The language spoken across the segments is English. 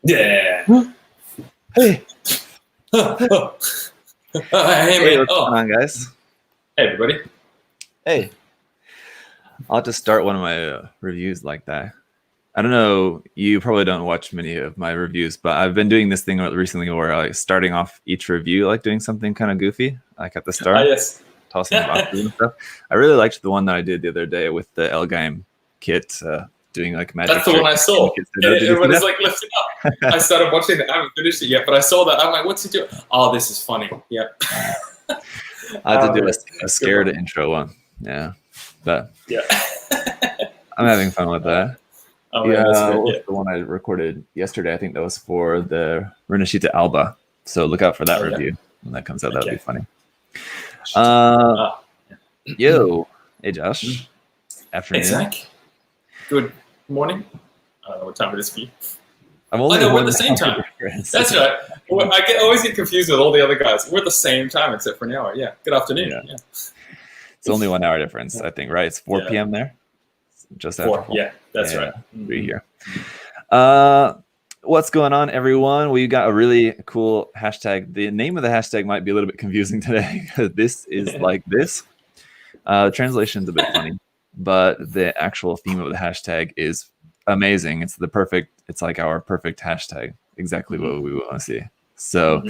Yeah. Hey. Hey, man. What's going on, guys? Hey, everybody. Hey. I'll just start one of my reviews like that. I don't know, you probably don't watch many of my reviews, but I've been doing this thing recently where I starting off each review like doing something kind of goofy, like at the start. Yes. Tossing boxes and stuff. I really liked the one that I did the other day with the L-Game kit, doing like magic. That's the one I saw. It was like lifted up. I started watching it. I haven't finished it yet, but I saw that. I'm like, what's he doing? Oh, this is funny. Yep. I had to do a scared intro one. Yeah. But yeah. I'm having fun with that. Oh, yeah, that's good. Yeah. The one I recorded yesterday, I think that was for the Rinashita Alba. So look out for that review when that comes out. That'll be funny. Yo, hey Josh. Afternoon. Hey Zach. Good morning. I don't know what time it is for you. We're at the same time. That's right. I always get confused with all the other guys. We're at the same time except for an hour. Yeah. Good afternoon. Yeah. It's only 1 hour difference, I think, right? It's 4 p.m. there. Just after 4. Yeah, that's right. 3 here. What's going on, everyone? We got a really cool hashtag. The name of the hashtag might be a little bit confusing today because this is like this. Translation's a bit funny, but the actual theme of the hashtag is amazing. It's like our perfect hashtag, exactly what we want to see. So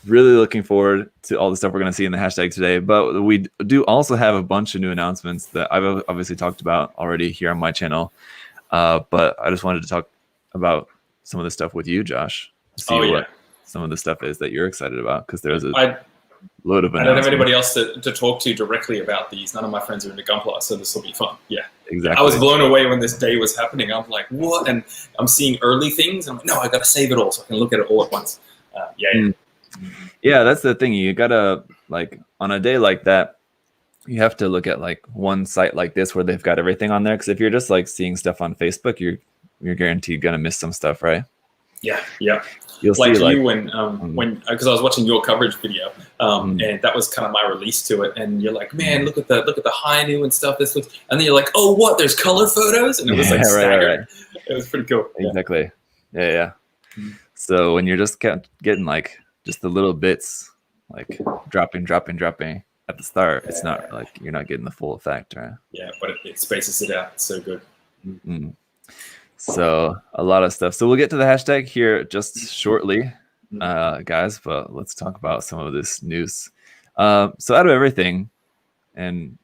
really looking forward to all the stuff we're going to see in the hashtag today. But we do also have a bunch of new announcements that I've obviously talked about already here on my channel. But I just wanted to talk about some of the stuff with you, Josh. See what some of the stuff is that you're excited about, because there's a load of announcements. I don't have anybody else to talk to directly about these. None of my friends are into Gunpla, so this will be fun. Yeah, exactly. I was blown away when this day was happening. I'm like, what? And I'm seeing early things. I'm like, no, I got to save it all so I can look at it all at once. Yeah, that's the thing. You gotta, like, on a day like that, you have to look at like one site like this where they've got everything on there. Because if you're just like seeing stuff on Facebook, you're guaranteed gonna miss some stuff, right? Yeah. You'll like see, you when because I was watching your coverage video, and that was kind of my release to it. And you're like, man, look at the high new and stuff. This looks, and then you're like, oh, what? There's color photos, and it was like staggered. Right. It was pretty cool. Exactly. Yeah. So when you're just getting like just the little bits, like dropping at the start, it's not like you're not getting the full effect, right? Yeah, but it spaces it out. It's so good. So a lot of stuff. So we'll get to the hashtag here just shortly, guys, but let's talk about some of this news. So out of everything, and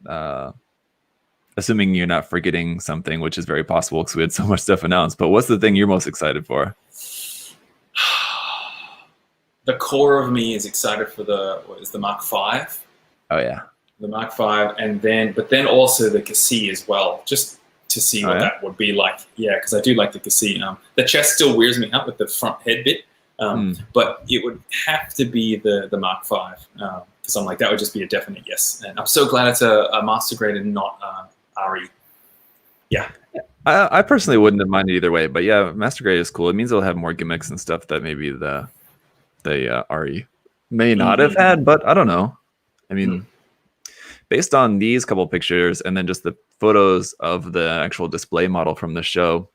assuming you're not forgetting something, which is very possible because we had so much stuff announced, but what's the thing you're most excited for? The core of me is excited for the Mark V. Oh yeah, the Mark V, but then also the Cassie as well, just to see what that would be like. Yeah, because I do like the Cassie. The chest still wears me out with the front head bit, but it would have to be the Mark V, because I'm like, that would just be a definite yes. And I'm so glad it's a master grade and not RE. Yeah. I personally wouldn't have minded either way, but yeah, master grade is cool. It means they'll have more gimmicks and stuff that maybe the RE may not have had, but I don't know. I mean, based on these couple pictures and then just the photos of the actual display model from the show,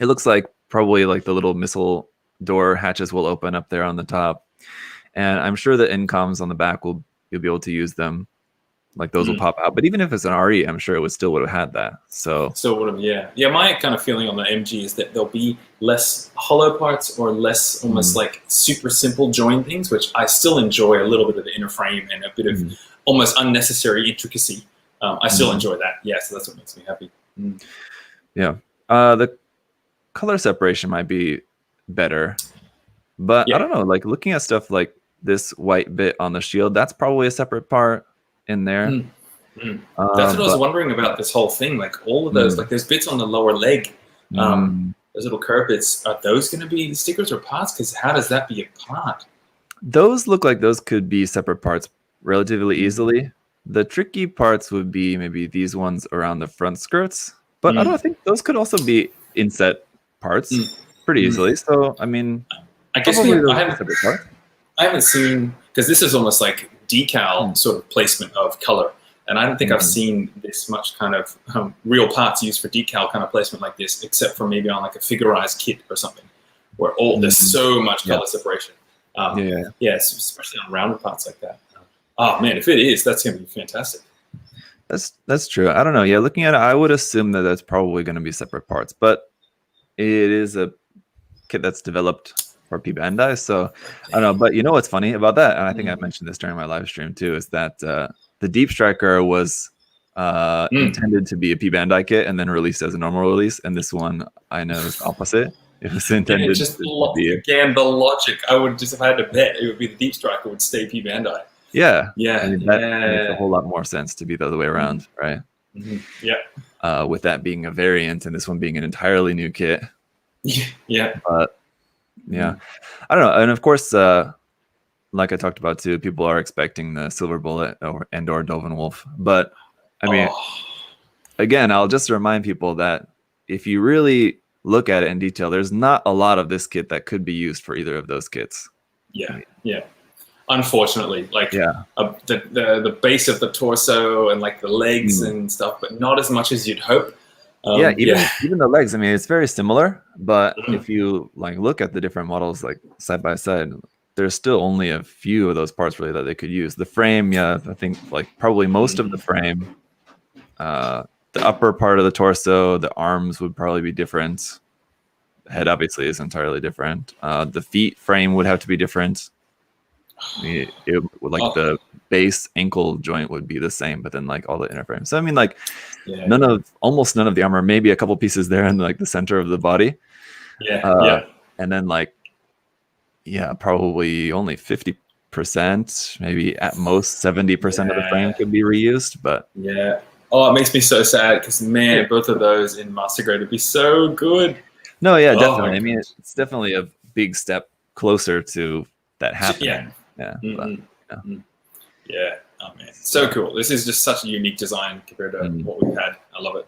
it looks like probably like the little missile door hatches will open up there on the top, and I'm sure the incoms on the back you'll be able to use them. Like those will pop out, but even if it's an RE, I'm sure it would have had that. So still would have, yeah. My kind of feeling on the MG is that there'll be less hollow parts or less almost like super simple join things, which I still enjoy a little bit of the inner frame and a bit of almost unnecessary intricacy. I still enjoy that. Yeah, so that's what makes me happy. Yeah, the color separation might be better, but I don't know. Like looking at stuff like this white bit on the shield, that's probably a separate part in there. That's what I was wondering about this whole thing. Like all of those, like there's bits on the lower leg, those little curve bits. Are those going to be stickers or parts? Because how does that be a part? Those look like those could be separate parts relatively easily. The tricky parts would be maybe these ones around the front skirts, but I don't think those could also be inset parts pretty easily. So I mean, I guess I haven't seen, because this is almost like decal sort of placement of color. And I don't think I've seen this much kind of real parts used for decal kind of placement like this, except for maybe on like a figurized kit or something, where there's so much color separation. Especially on rounded parts like that. Oh man, if it is, that's going to be fantastic. That's true. I don't know. Yeah, looking at it, I would assume that that's probably going to be separate parts, but it is a kit that's developed for P Bandai, so I don't know. But you know what's funny about that, and I think I mentioned this during my live stream too, is that the Deep Striker was intended to be a P Bandai kit and then released as a normal release, and this one I know is opposite. It was intended to be again the logic. I would just, if I had to bet, it would be the Deep Striker would stay P Bandai. Yeah. I mean, that makes a whole lot more sense to be the other way around, right? Yeah. With that being a variant and this one being an entirely new kit. Yeah. But I don't know. And of course, like I talked about too, people are expecting the Silver Bullet or Dovin Wolf. But I mean, again, I'll just remind people that if you really look at it in detail, there's not a lot of this kit that could be used for either of those kits. Yeah. Unfortunately, like the base of the torso and like the legs and stuff, but not as much as you'd hope. Even the legs. I mean, it's very similar, but if you like look at the different models like side by side, there's still only a few of those parts really that they could use. The frame, I think like probably most of the frame. The upper part of the torso, the arms would probably be different. The head obviously is entirely different. The feet frame would have to be different. It would, like the base ankle joint would be the same, but then like all the inner frame. So I mean, like almost none of the armor, maybe a couple pieces there in like the center of the body. And then like probably only 50%, maybe at most 70% of the frame could be reused. But it makes me so sad because man, both of those in Master Grade would be so good. No, definitely. I mean, it's definitely a big step closer to that happening. Oh man, so cool. This is just such a unique design compared to what we've had. I love it.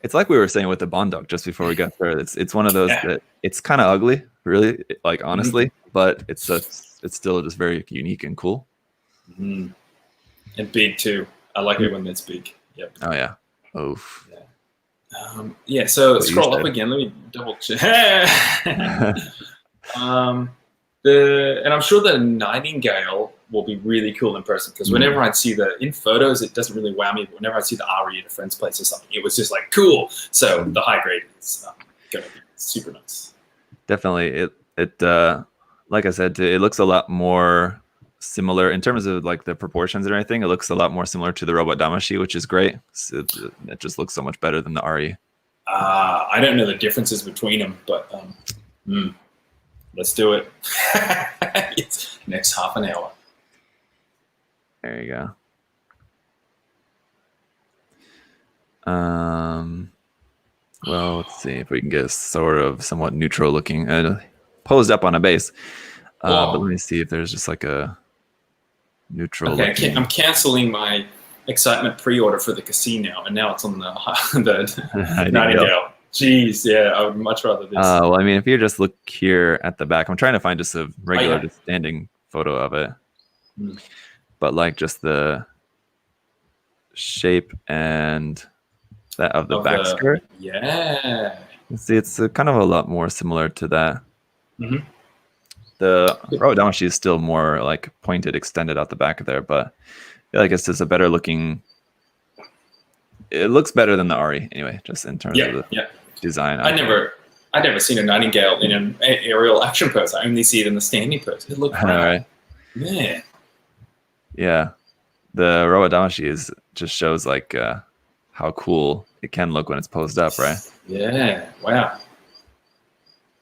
It's like we were saying with the Bond Dog just before we got there. It's one of those that it's kind of ugly, really, like honestly, but it's still just very unique and cool. And big too. I like it when it's big. Yep. Oh yeah. So scroll up again. Let me double check. And I'm sure the Nightingale will be really cool in person because whenever I'd see in photos, it doesn't really wow me. But whenever I see the RE at a friend's place or something, it was just like cool. So the high grade is going to be super nice. Definitely. It like I said, it looks a lot more similar in terms of like the proportions and everything. It looks a lot more similar to the Robot Damashi, which is great. So it just looks so much better than the RE. I don't know the differences between them, but let's do it. It's next half an hour. There you go. Well, let's see if we can get a sort of somewhat neutral looking posed up on a base. But let me see if there's just like a neutral. Okay, I'm canceling my excitement pre-order for the Cassie now, and now it's on the Nightingale. Jeez, I would much rather this. Well, I mean, if you just look here at the back, I'm trying to find just a regular just standing photo of it. But like just the shape and that of the back skirt. See, it's kind of a lot more similar to that. The Robot Damashi is still more like pointed, extended out the back of there, but I feel like it's just a better looking. It looks better than the RE anyway, just in terms of the design. I've never seen a Nightingale in an aerial action pose. I only see it in the standing pose. It looks right. Man. Yeah, the Robot Damashi just shows like how cool it can look when it's posed up, right? Yeah. Wow.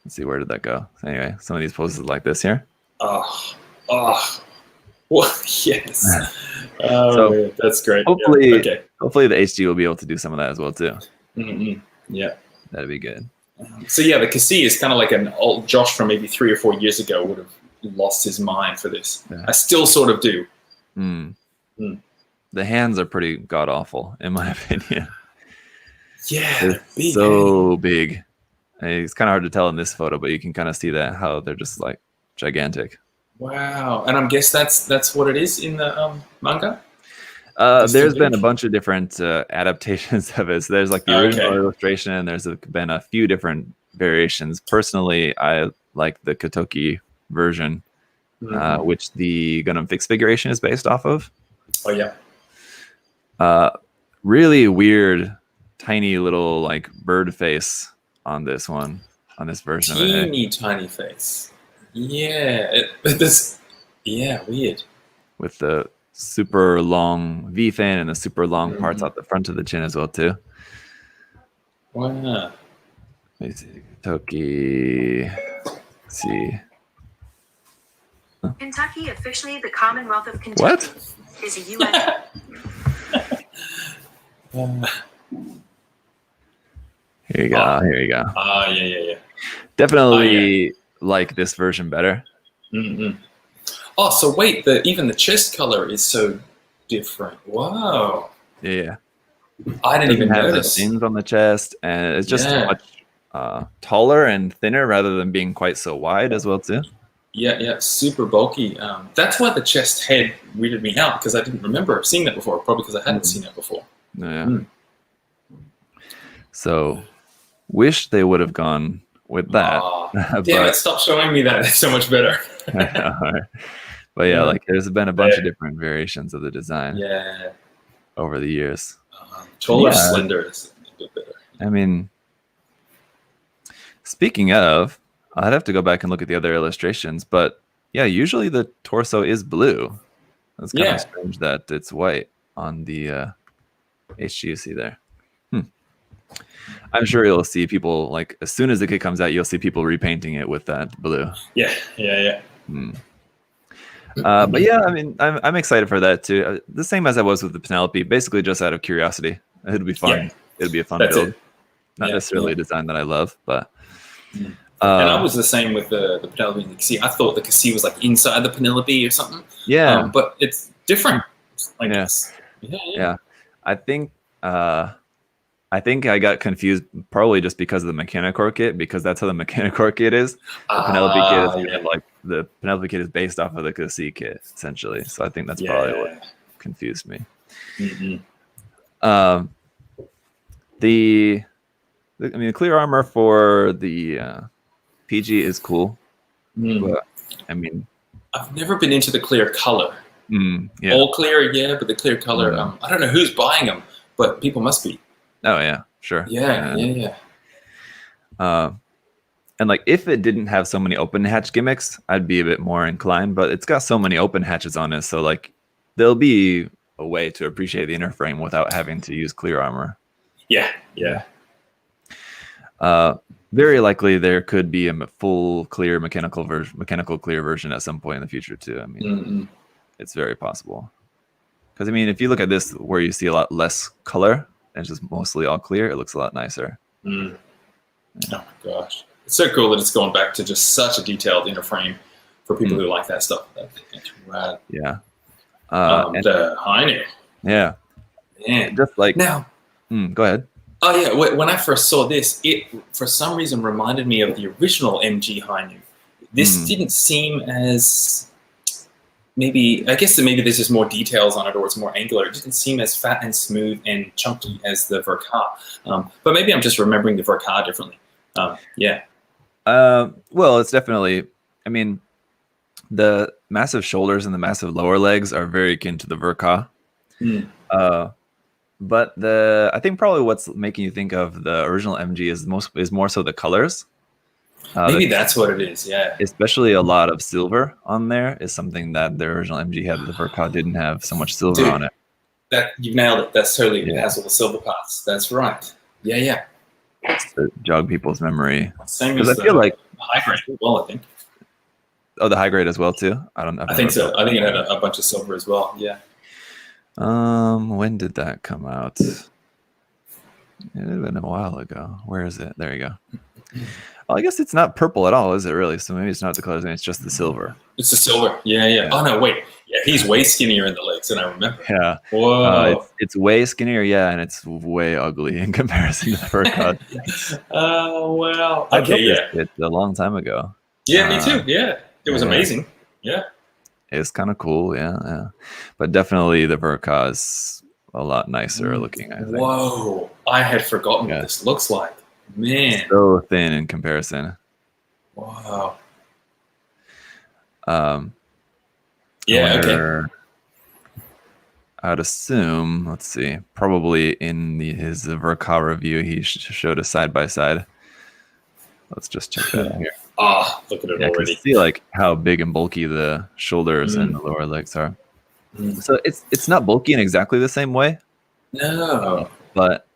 Let's see, where did that go? Anyway, some of these poses like this here. Oh, well, yes. So man, that's great. Hopefully the HD will be able to do some of that as well too. Yeah, that'd be good. So the Cassie is kind of like an old Josh from maybe 3 or 4 years ago would have lost his mind for this. I still sort of do. The hands are pretty god awful in my opinion. They're big, so big. It's kind of hard to tell in this photo, but you can kind of see that how they're just like gigantic. Wow, and I guess that's what it is in the manga. There's been a bunch of different adaptations of it. So there's like the original illustration, and there's been a few different variations. Personally, I like the Kotoki version, which the Gundam Fix figuration is based off of. Oh yeah. Really weird, tiny little like bird face on this one, on this version of it. Teeny tiny face. Yeah. Weird. With the super long V fin and the super long parts out the front of the chin as well too. Wow. Let me see. Toki. Let's see. Kentucky, officially the Commonwealth of Kentucky, What? is a U.S. Here you go. Here you go. Yeah. Definitely like this version better. Mm-hmm. Oh, so wait, even the chest color is so different. Wow. Yeah. I didn't even have notice. the fins on the chest, and it's just much taller and thinner rather than being quite so wide as well too. Yeah, super bulky. That's why the chest head weirded me out, because I didn't remember seeing that before, probably because I hadn't seen it before. Yeah. So, wish they would have gone with that. Damn it, stop showing me that. It's so much better. But yeah, like there's been a bunch of different variations of the design over the years. Tall or slender is a bit better. I mean, speaking of, I'd have to go back and look at the other illustrations, but yeah, usually the torso is blue. It's kind of strange that it's white on the HGUC there. I'm sure you'll see people, like, as soon as the kit comes out, you'll see people repainting it with that blue. Yeah. But yeah, I mean, I'm excited for that too. The same as I was with the Penelope, basically just out of curiosity. It'll be fun. Yeah. It'll be a fun That's build. it. Not necessarily a design that I love, but. And I was the same with the Penelope and the Cassie. I thought the Cassie was like inside the Penelope or something. Yeah. But it's different. Like Yeah. I think I got confused probably just because of the Mechanicore kit, because that's how the Mechanicore kit is. The Penelope kit is kind of like the Penelope kit is based off of the Cassie kit essentially. So I think that's probably what confused me. The clear armor for the PG is cool. But, I mean, I've never been into the clear color. All clear, but the clear color, I don't know who's buying them, but people must be. Oh yeah, sure. Yeah. And like, if it didn't have so many open hatch gimmicks, I'd be a bit more inclined. But it's got so many open hatches on it, so like, there'll be a way to appreciate the inner frame without having to use clear armor. Yeah. Very likely there could be a full clear mechanical clear version at some point in the future too. I mean, it's very possible. Because I mean, if you look at this, where you see a lot less color, and it's just mostly all clear, it looks a lot nicer. Oh my gosh, it's so cool that it's going back to just such a detailed inner frame for people who like that stuff. That's rad. Yeah. And Heine. Yeah. Man. Just like now. Go ahead. Oh yeah, when I first saw this, it for some reason reminded me of the original MG Heine. This didn't seem as I guess that maybe there's just more details on it, or it's more angular. It didn't seem as fat and smooth and chunky as the Verka. But maybe I'm just remembering the Verka differently. Well, it's definitely, I mean, the massive shoulders and the massive lower legs are very akin to the Verka. But I think probably what's making you think of the original MG is more so the colors. Maybe that's what it is, yeah. Especially a lot of silver on there is something that the original MG had. The Verka didn't have so much silver on it. That you nailed it. That's totally it has all the silver parts. That's right. Yeah. Just to jog people's memory. Same as I feel like high grade as well, I think. Oh, the high grade as well too? I don't know. I think so. I think it had a bunch of silver as well. Yeah. When did that come out? It had been a while ago. Where is it? There you go. Well, I guess it's not purple at all, is it really? So maybe it's not the colors, it's just the silver. It's the silver. Yeah. Oh no, wait. Yeah, he's way skinnier in the legs than I remember. Yeah. Whoa. It's way skinnier, and it's way ugly in comparison to the fur cut. Oh well. Okay, It's a long time ago. Yeah, me too. Yeah, it was amazing. Yeah. is kind of cool. Yeah. But definitely the Verka is a lot nicer looking, I think. Whoa. I had forgotten what this looks like. Man. So thin in comparison. Wow. Yeah, okay. I'd assume, let's see, probably in his Verka review, he showed a side-by-side. Let's just check that out here. Oh, look at it already. You can see like how big and bulky the shoulders and the lower legs are. So it's not bulky in exactly the same way. No. But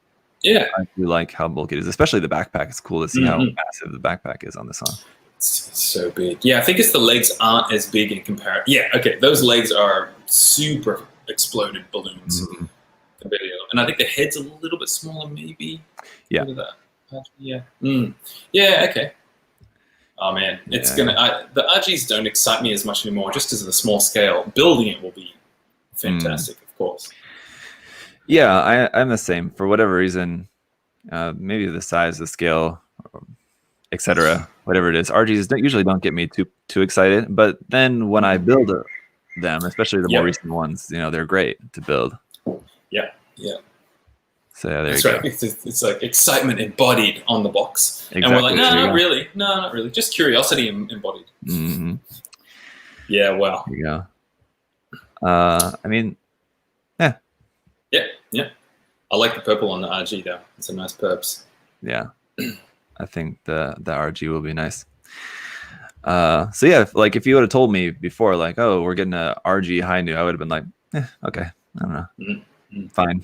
yeah, I do like how bulky it is, especially the backpack. It's cool to see how massive the backpack is on this one. It's so big. Yeah, I think it's the legs aren't as big in comparison. Yeah, okay. Those legs are super exploded balloons. And I think the head's a little bit smaller, maybe. Yeah. Look at that. Yeah. Yeah, okay. Oh, man. It's going to... The RGs don't excite me as much anymore, just because of the small scale. Building it will be fantastic, of course. Yeah, I'm the same. For whatever reason, maybe the size, the scale, etc., whatever it is. RGs usually don't get me too excited. But then when I build them, especially the more recent ones, they're great to build. Yeah. So there That's you right. go. It's like excitement embodied on the box. Exactly. And we're like, no, not really. No, not really. Just curiosity embodied. Yeah, wow. There you go. I mean, yeah. Yeah. I like the purple on the RG, though. It's a nice purps. Yeah. I think the RG will be nice. So yeah, like if you would have told me before, like, oh, we're getting a RG high new, I would have been like, okay, I don't know. Fine.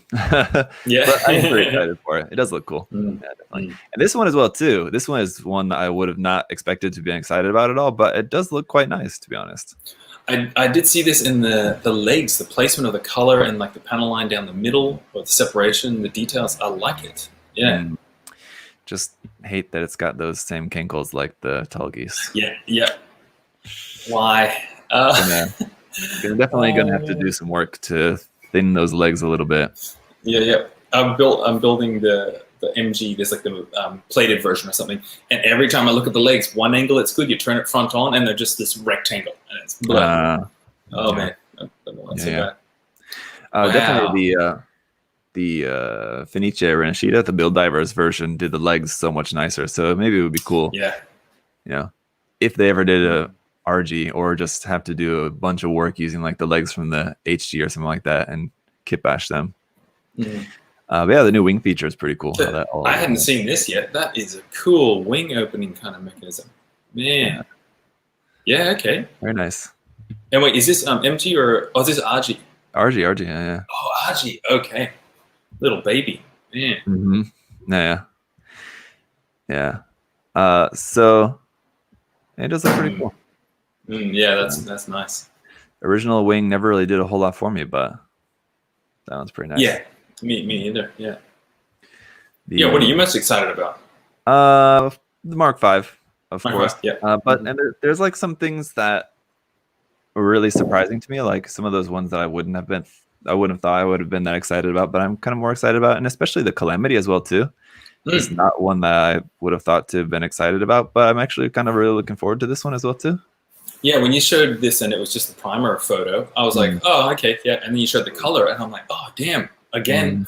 Yeah. But I'm pretty excited for it. It does look cool. Yeah, definitely. And this one as well too. This one is one that I would have not expected to be excited about at all, but it does look quite nice, to be honest. I did see this in the legs, the placement of the color and like the panel line down the middle, or the separation, the details. I like it. Yeah. Just hate that it's got those same kinkles like the Tallgeese. Yeah. Why? You're definitely gonna have to do some work to thin those legs a little bit. Yeah. I'm building the MG. There's like the plated version or something. And every time I look at the legs, one angle it's good. You turn it front on, and they're just this rectangle, and it's black. Man, that's so bad. Wow. Definitely the Fenice Renashita, the Build Divers version, did the legs so much nicer. So maybe it would be cool. Yeah. If they ever did a RG, or just have to do a bunch of work using like the legs from the HG or something like that and kit bash them. But yeah, the new wing feature is pretty cool. I hadn't seen this yet. That is a cool wing opening kind of mechanism. Man. Yeah, okay. Very nice. And wait, is this MG or is this RG? RG, yeah. Oh, RG. Okay. Little baby. Man. Yeah. So it does look pretty cool. Yeah, that's nice. Original wing never really did a whole lot for me, but that one's pretty nice. Yeah, me either. Yeah. What are you most excited about? The Mark V, of course. Yeah. But there's like some things that were really surprising to me, like some of those ones that I wouldn't have thought I would have been that excited about, but I'm kind of more excited about, and especially the Calamity as well too. It's not one that I would have thought to have been excited about, but I'm actually kind of really looking forward to this one as well too. Yeah, when you showed this and it was just the primer photo, I was like, oh, okay, yeah. And then you showed the color, and I'm like, oh, damn, again,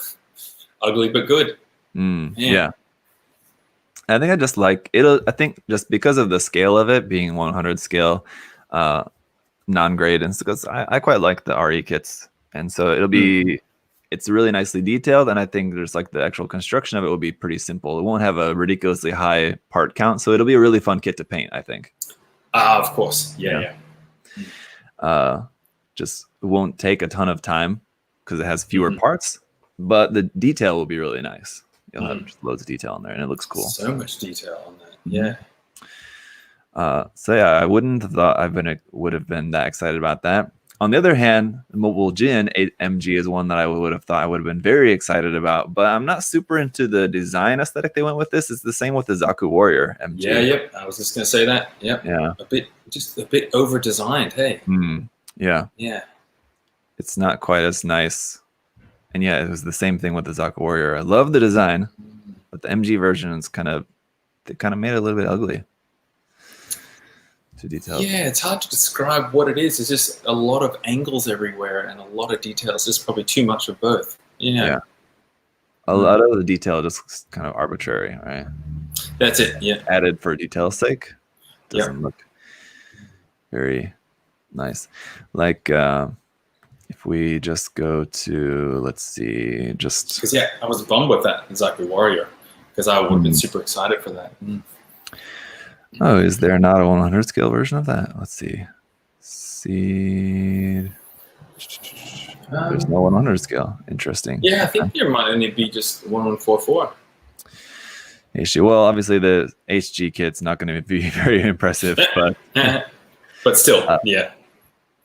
ugly but good. Yeah. I think I just like it. I think just because of the scale of it being 100 scale, non-grade, and because I quite like the RE kits, and so it'll be. It's really nicely detailed, and I think there's like the actual construction of it will be pretty simple. It won't have a ridiculously high part count, so it'll be a really fun kit to paint, I think. Of course. Yeah. Just won't take a ton of time because it has fewer parts, but the detail will be really nice. You'll have just loads of detail in there, and it looks cool. So much detail on that. Yeah. So yeah, I wouldn't have thought would have been that excited about that. On the other hand, the Mobile Jin 8MG is one that I would have thought I would have been very excited about, but I'm not super into the design aesthetic they went with this. It's the same with the Zaku Warrior MG. Yeah. I was just gonna say that. Yep. Yeah. A bit over designed. Hey. Yeah. It's not quite as nice. And yeah, it was the same thing with the Zaku Warrior. I love the design, but the MG version is they kind of made it a little bit ugly, to too detailed. Yeah, it's hard to describe what it is. There's just a lot of angles everywhere and a lot of details. Just probably too much of both. Yeah. A lot of the detail just looks kind of arbitrary, right? That's it. Yeah. Added for detail's sake. Doesn't Yeah. look very nice. Like if we just go to, let's see, just Because I was bummed with that Zaku Warrior because I would have been super excited for that. oh, is there not a 100 scale version of that? Let's see. Seed. There's no 100 scale. Interesting. Yeah, I think there might only be just 1144. HG. Well, obviously the HG kit's not going to be very impressive, but but still, yeah,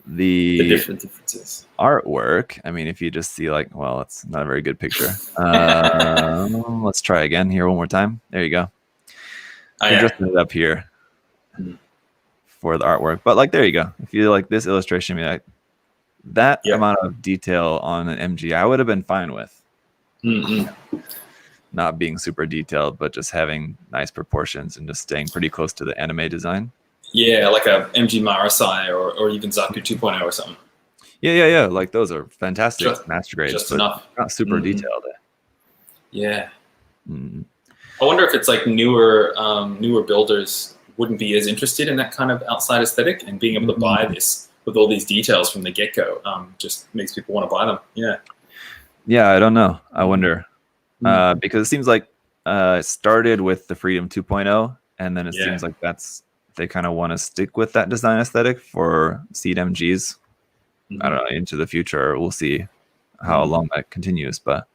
the differences. artwork. I mean, if you just see like, well, it's not a very good picture. Let's try again here one more time. There you go. I just put it up here for the artwork, but like, there you go. If you like this illustration, I mean, like, that amount of detail on an MG, I would have been fine with. Not being super detailed, but just having nice proportions and just staying pretty close to the anime design. Yeah, like a MG Marasai or even Zaku 2.0 or something. Yeah. Like those are fantastic master grades, just but enough. Not super detailed. Yeah. I wonder if it's like newer builders wouldn't be as interested in that kind of outside aesthetic, and being able to buy this with all these details from the get-go just makes people want to buy them. Yeah, I don't know. I wonder. Because it seems like it started with the Freedom 2.0, and then it seems like they kind of want to stick with that design aesthetic for Seed MGs. I don't know, into the future. We'll see how long that continues. But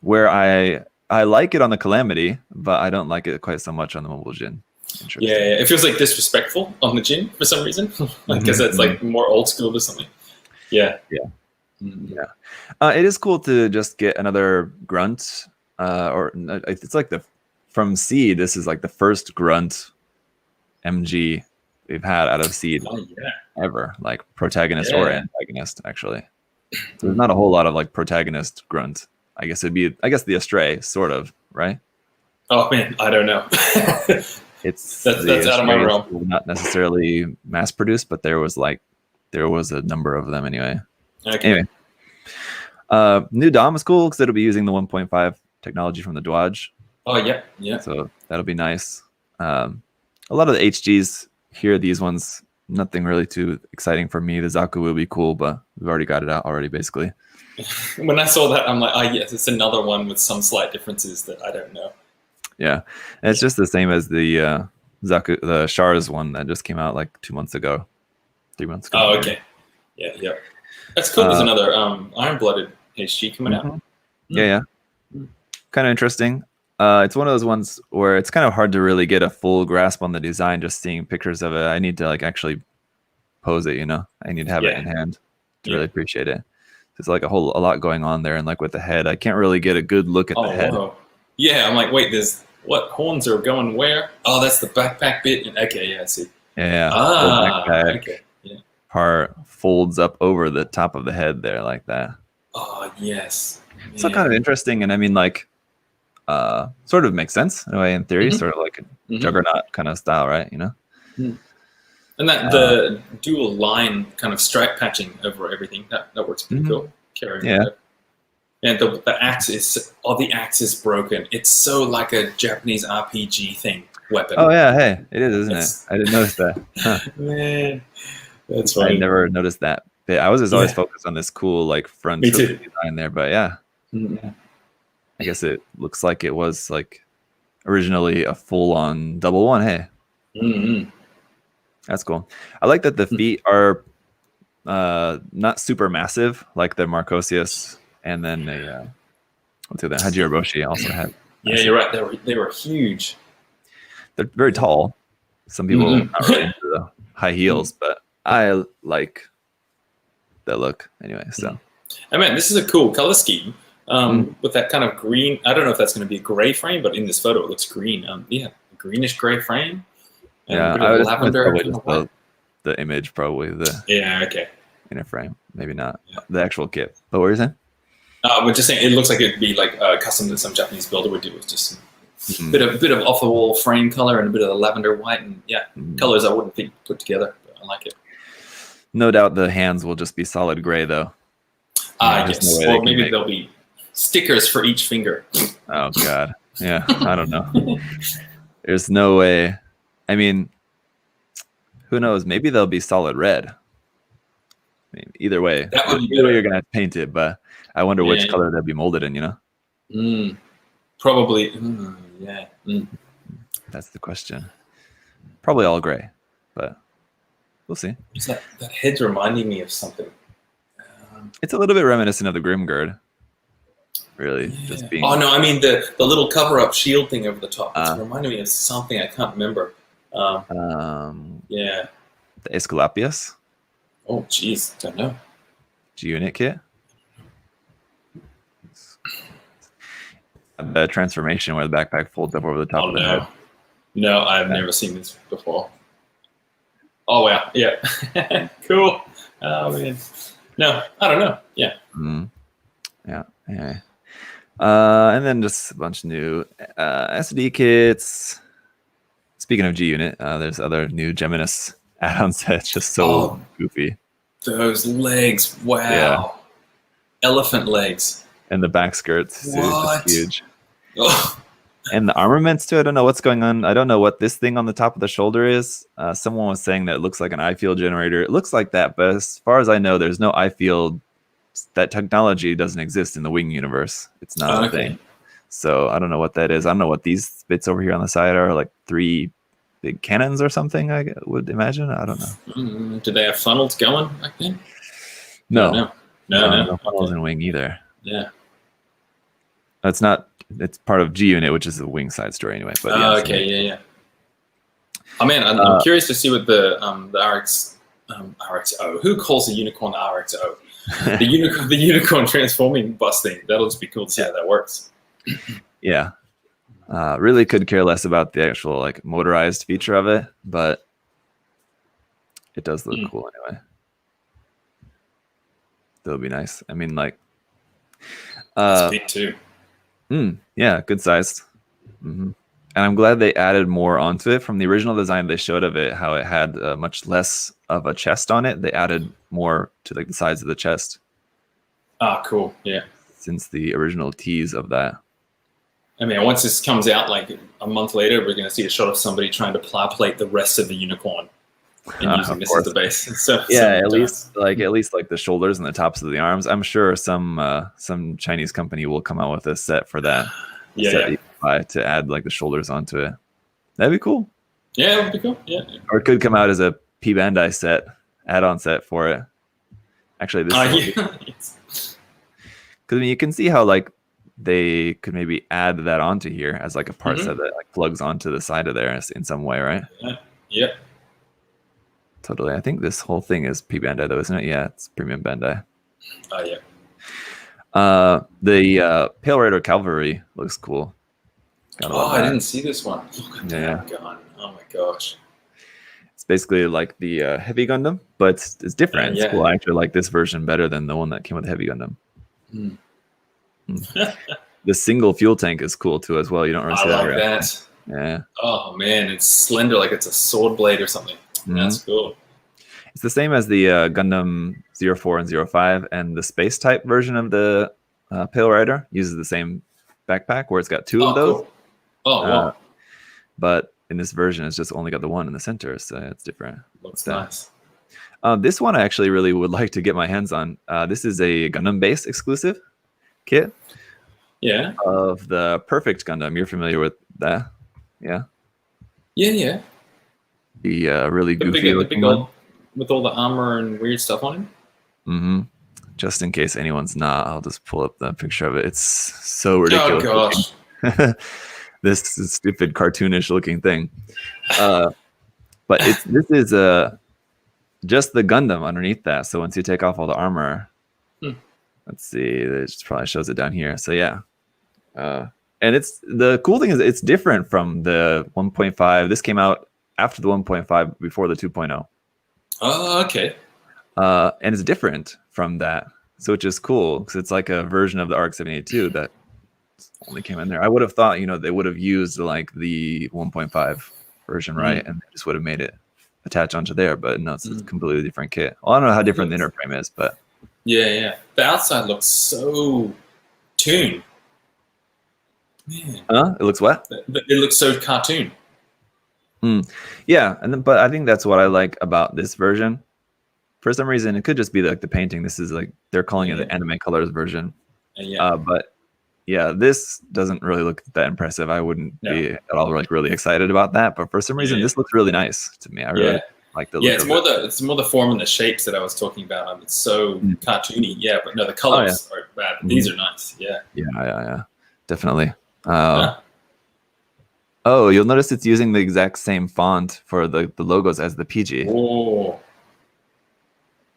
where I like it on the Calamity, but I don't like it quite so much on the Mobile Jin. Yeah, it feels like disrespectful on the Jin for some reason, because it's like more old school or something. Yeah. It is cool to just get another grunt, or it's like from Seed. This is like the first grunt MG we've had out of Seed ever, like protagonist or antagonist. Actually, so there's not a whole lot of like protagonist grunt. I guess it'd be the Astray, sort of, right? Oh man, I don't know. That's out of my realm. Not necessarily mass produced, but there was a number of them anyway. Okay. Anyway, new DOM is cool because it'll be using the 1.5 technology from the Dwaj. Oh yeah. So that'll be nice. A lot of the HGs here, these ones, nothing really too exciting for me. The Zaku will be cool, but we've already got it out already, basically. When I saw that, I'm like, oh yes, it's another one with some slight differences that I don't know. Yeah, and it's just the same as the Zaku, the Shars one that just came out like 2 months ago, 3 months ago. Oh, okay. Yeah. That's cool. There's another Iron-Blooded HG coming out. Yeah. Kind of interesting. It's one of those ones where it's kind of hard to really get a full grasp on the design. Just seeing pictures of it, I need to like actually pose it. I need to have it in hand to really appreciate it. There's like a lot going on there, and like with the head, I can't really get a good look at the head. Whoa. Yeah, I'm like, wait, there's what horns are going where? Oh, that's the backpack bit. Okay, I see. Yeah. The backpack okay. Yeah. Part folds up over the top of the head there, like that. Oh yes. So kind of interesting, and I mean, like, sort of makes sense in a way, in theory, sort of like a Juggernaut kind of style, right? And that the dual line kind of stripe patching over everything that works pretty cool. And the axe is broken. It's so like a Japanese RPG weapon. Oh yeah, hey, it is, isn't it? I didn't notice that. Huh. Man, that's funny. I never noticed that bit. I was just always focused on this cool like front design there, but I guess it looks like it was like originally a full-on double one. Hey. That's cool. I like that the feet are not super massive, like the Marcosius, and then what's the other? Hajiroboshi also had. Yeah, you're right. They were huge. They're very tall. Some people are not really into the high heels, but I like the look anyway. So, I mean, this is a cool color scheme with that kind of green. I don't know if that's going to be a gray frame, but in this photo it looks green. Greenish gray frame. Yeah, I would lavender. The image, probably okay. In a frame, maybe not the actual kit. But what are you saying? We're just saying it looks like it'd be like custom that some Japanese builder would do with just Bit of off the wall frame color and a bit of the lavender white, and colors I wouldn't think put together, but I like it. No doubt the hands will just be solid gray though. I guess. Or maybe there'll be stickers for each finger. Oh God, yeah. I don't know. There's no way. I mean, who knows? Maybe they'll be solid red. I mean, either way, either way you're gonna have to paint it. But I wonder which color they'll be molded in. You know? Probably. That's the question. Probably all gray, but we'll see. That head's reminding me of something. It's a little bit reminiscent of the Grimgird. Really, just being. Oh no, I mean the little cover-up shield thing over the top. It's reminding me of something I can't remember. The Aesculapius. Oh, jeez, don't know. G-Unit kit. The transformation where the backpack folds up over the top of the head. No, I've never seen this before. Oh wow, yeah, cool. Oh man, no, I don't know. Yeah. Yeah. Anyway. And then just a bunch of new SD kits. Speaking of G-Unit, there's other new Geminis add-on sets, just so goofy. Those legs, wow. Yeah. Elephant legs. And the back skirts, just huge. Oh. And the armaments too, I don't know what's going on. I don't know what this thing on the top of the shoulder is. Someone was saying that it looks like an eye field generator. It looks like that, but as far as I know, there's no eye field. That technology doesn't exist in the Wing universe. It's not a thing. So I don't know what that is. I don't know what these bits over here on the side are, like 3 big cannons or something, I would imagine. I don't know. Did they have funnels going back then? No funnels in Wing either. Yeah. It's not. It's part of G-Unit, which is the Wing side story anyway. But yeah. Oh man, I'm curious to see what the RXO. Who calls the unicorn the RXO? The unicorn transforming bus thing. That'll just be cool to see how that works. Yeah. Really could care less about the actual like motorized feature of it, but it does look cool anyway. That'll be nice. I mean, like, it's big too. Yeah, good sized. And I'm glad they added more onto it from the original design they showed of it. How it had much less of a chest on it. They added more to like the sides of the chest. Ah, cool. Yeah. Since the original tease of that. I mean, once this comes out, like a month later, we're going to see a shot of somebody trying to plow plate the rest of the unicorn and using this as the base. So at least like the shoulders and the tops of the arms. I'm sure some Chinese company will come out with a set for that. To add like the shoulders onto it. That'd be cool. Yeah, it would be cool. Yeah. Or it could come out as a P Bandai set, add-on set for it. Actually, this. Because I mean, you can see how like they could maybe add that onto here as like a part set that like plugs onto the side of there in some way, right? Yeah. Totally. I think this whole thing is P Bandai though, isn't it? Yeah, it's Premium Bandai. Oh yeah. The Pale Rider Cavalry looks cool. I didn't see this one. Look at that gun. Oh my gosh. It's basically like the Heavy Gundam, but it's different. It's cool. I actually like this version better than the one that came with the Heavy Gundam. The single fuel tank is cool too as well. You don't really see that. I like that. Yeah. Oh man, it's slender like it's a sword blade or something. That's cool. It's the same as the Gundam 04 and 05, and the space type version of the Pale Rider uses the same backpack where it's got 2 of those. Cool. Oh, wow. But in this version, it's just only got the one in the center, so it's different. Looks nice. This one I actually really would like to get my hands on. This is a Gundam base exclusive kit. Yeah. Of the Perfect Gundam. You're familiar with that? Yeah. Yeah. The really goofy looking one. With all the armor and weird stuff on him? Just in case anyone's not, I'll just pull up the picture of it. It's so ridiculous. Oh, gosh. This stupid cartoonish looking thing. But this is just the Gundam underneath that. So once you take off all the armor, let's see, it probably shows it down here. So yeah. And it's the cool thing is it's different from the 1.5. This came out after the 1.5, before the 2.0. Oh, okay. And it's different from that, so which is cool because it's like a version of the RX-78 that only came in there. I would have thought, they would have used like the 1.5 version, right? And they just would have made it attach onto there, but no, it's a completely different kit. Well, I don't know how different the inner frame is, but yeah. The outside looks so toon. Man. It looks what? It looks so cartoon. Yeah, but I think that's what I like about this version. For some reason, it could just be like the painting. This is like they're calling it the anime colors version. But yeah, this doesn't really look that impressive. I wouldn't be at all like really excited about that. But for some reason, this looks really nice to me. I really like the look. It's more the form and the shapes that I was talking about. It's so cartoony. Yeah, but no, the colors are bad. These are nice. Yeah, definitely. Oh, you'll notice it's using the exact same font for the logos as the PG. Oh,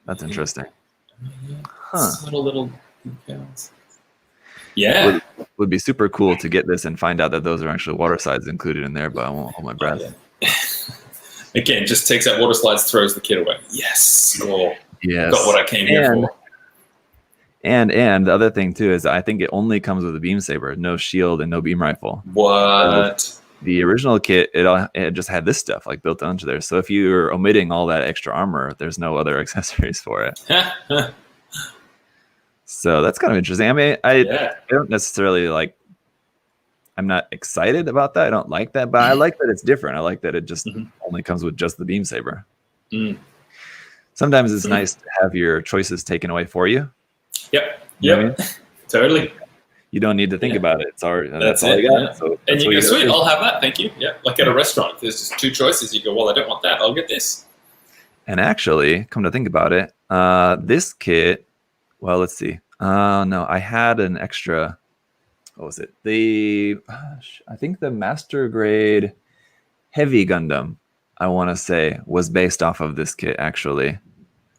that's interesting. Subtle little details. Yeah, would be super cool to get this and find out that those are actually water slides included in there, but I won't hold my breath. Again, just takes out water slides, throws the kit away. Yes, cool. Yes, got what I came here for. And the other thing too is I think it only comes with a beam saber, no shield and no beam rifle. What? The original kit, it just had this stuff like built onto there. So if you're omitting all that extra armor, there's no other accessories for it. So that's kind of interesting. I mean, I don't necessarily like. I'm not excited about that. I don't like that, but I like that it's different. I like that it just only comes with just the beam saber. Sometimes it's nice to have your choices taken away for you. Yep. You know what I mean? Totally. You don't need to think about it. It's already that's all you got. Yeah. So and you go, sweet, I'll have that. Thank you. Yeah. Like at a restaurant, if there's just two choices. You go, well, I don't want that. I'll get this. And actually, come to think about it, this kit. Well, let's see. No, I had an extra. What was it? I think the Master Grade Heavy Gundam, I want to say, was based off of this kit actually.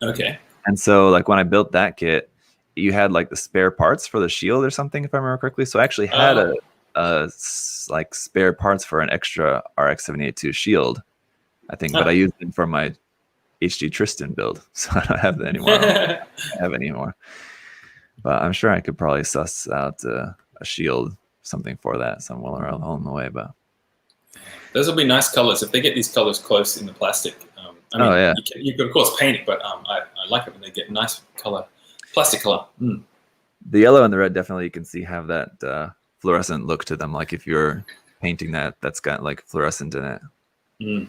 Okay. And so, like when I built that kit, you had like the spare parts for the shield or something, if I remember correctly. So I actually had like spare parts for an extra RX-782 shield, I think, but I used them for my HD Tristan build, so I don't have that anymore. I don't have any more. But I'm sure I could probably suss out a shield, something for that somewhere along the way. But those will be nice colors if they get these colors close in the plastic. I mean, you can of course paint it, but I like it when they get nice color, plastic color. The yellow and the red definitely you can see have that fluorescent look to them. Like if you're painting that's got like fluorescent in it.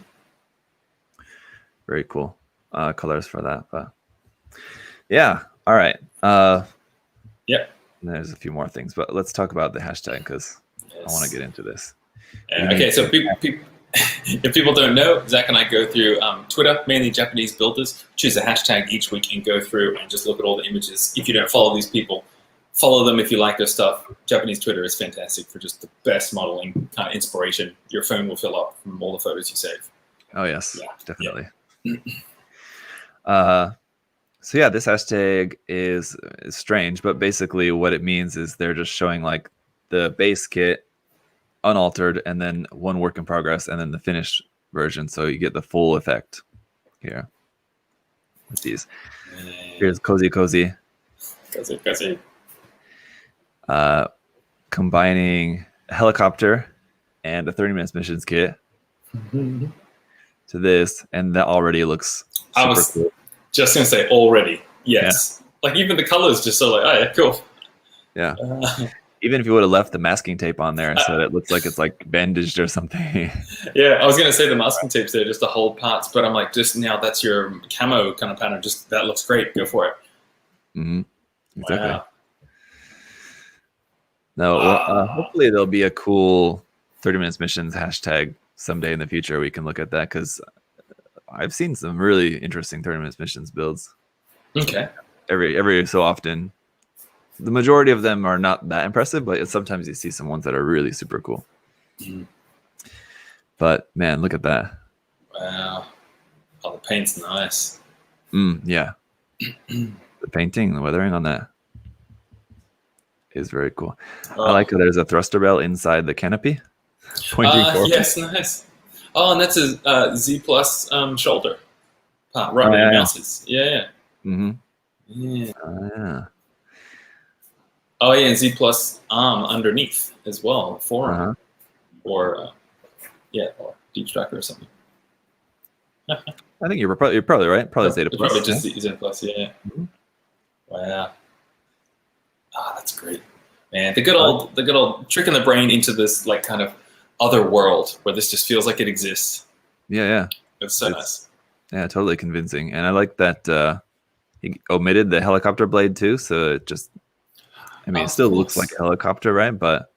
Very cool colors for that. But yeah, all right. There's a few more things, but let's talk about the hashtag because I want to get into this. Okay, so if people don't know, Zach and I go through Twitter, mainly Japanese builders, choose a hashtag each week and go through and just look at all the images. If you don't follow these people, follow them if you like their stuff. Japanese Twitter is fantastic for just the best modeling kind of inspiration. Your phone will fill up from all the photos you save. Oh, yes, definitely. So yeah, this hashtag is strange, but basically what it means is they're just showing like the base kit unaltered and then one work in progress and then the finished version. So you get the full effect here. With these. Here's Cozy. Cozy. Combining a helicopter and a 30 minutes missions kit to this, and that already looks super cool. Just gonna say already, yes. Like even the colors just so like, oh yeah, cool. Yeah. Even if you would have left the masking tape on there so that it looks like it's like bandaged or something. Yeah, I was gonna say the masking tape's there just to hold parts, but I'm like, just now that's your camo kind of pattern. Just that looks great. Go for it. Exactly. Wow. No, hopefully there'll be a cool 30 minutes missions hashtag someday in the future. We can look at that because I've seen some really interesting 30 minutes missions builds. Okay. Every so often. The majority of them are not that impressive, but sometimes you see some ones that are really super cool. But man, look at that. Wow. Oh, the paint's nice. Yeah. The painting, the weathering on that is very cool. I like that there's a thruster bell inside the canopy. Pointing forward. Yes, nice. Oh, and that's a Z plus shoulder part, right where the mouse is. Yeah. Yeah. Oh yeah, and Z plus arm underneath as well, forearm, or or deep striker or something. I think you're probably right. Probably Zeta plus. Probably just Zeta plus. Yeah. Mm-hmm. Wow. That's great, man. The good old tricking the brain into this like kind of other world where this just feels like it exists. Yeah. It's so nice. Yeah, totally convincing. And I like that he omitted the helicopter blade too, so it just, it still looks like a helicopter, right? But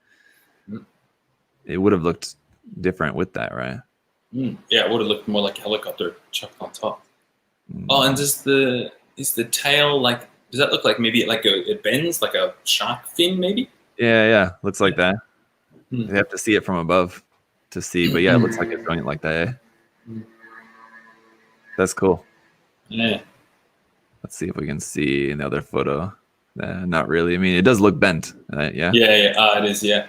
it would have looked different with that, right? Yeah, it would have looked more like a helicopter chucked on top. Oh, and is the tail like? Does that look like maybe it bends like a shark fin, maybe? Yeah, looks like that. You have to see it from above to see, but yeah, it looks like it's going like that. Eh? That's cool. Yeah. Let's see if we can see in the other photo. Not really. I mean, it does look bent. Yeah. Yeah. It is. Yeah.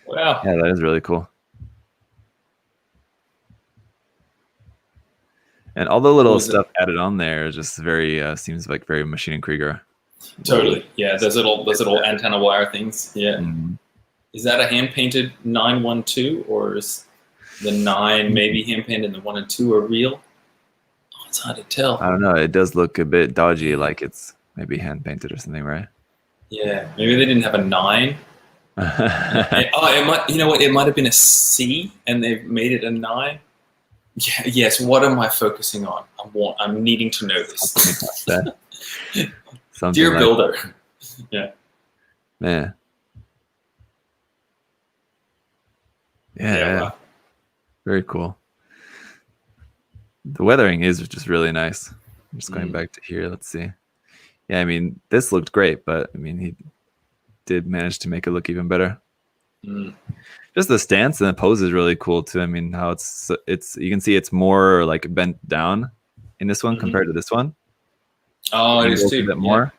Wow. Yeah, that is really cool. And all the little stuff added on there just very seems like very Machine and Krieger. Totally. Yeah. Those little antenna wire things. Yeah. Is that a hand painted 912 or is the 9 maybe hand painted and the 1 and 2 are real? Oh, it's hard to tell. I don't know. It does look a bit dodgy, like it's maybe hand painted or something, right? Yeah. Maybe they didn't have a 9. It might. You know what? It might have been a C, and they've made it a 9. Yeah. Yes. What am I focusing on? I'm needing to know this. Dear like builder. Yeah. Man. Yeah. Wow. Very cool. The weathering is just really nice. I'm just going back to here. Let's see. Yeah, I mean, this looked great, but I mean, he did manage to make it look even better. Just the stance and the pose is really cool too. I mean, how it's you can see it's more like bent down in this one compared to this one. Oh, it is too. A bit more.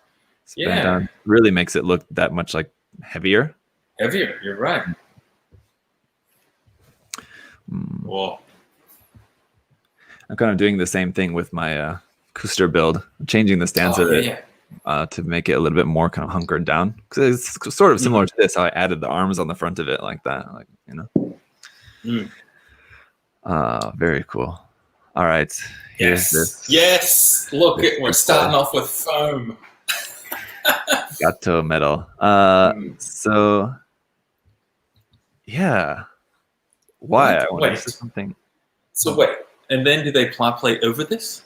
Yeah. Bent down. Really makes it look that much like heavier. Heavier. You're right. Whoa. I'm kind of doing the same thing with my Kuster build, changing the stance of it to make it a little bit more kind of hunkered down. Because it's sort of similar to this, how I added the arms on the front of it like that, like very cool. All right, here's this. Yes, look, we're starting off with foam. Gato metal. So yeah, why? Wait. Something. So wait, and then do they play over this?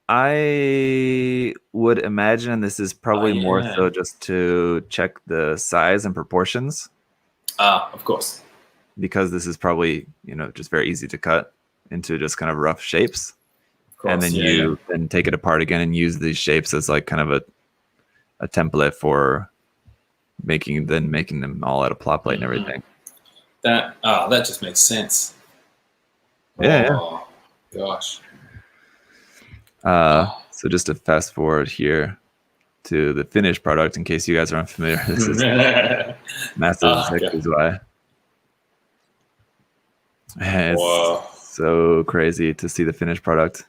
I would imagine this is probably more so just to check the size and proportions. Of course. Because this is probably, just very easy to cut into just kind of rough shapes. Of course, and then you then take it apart again and use these shapes as like kind of a template for making them all out of plot plate and everything. That just makes sense. Yeah. Gosh. So just to fast forward here to the finished product, in case you guys are unfamiliar, this is massive XY. It's so crazy to see the finished product.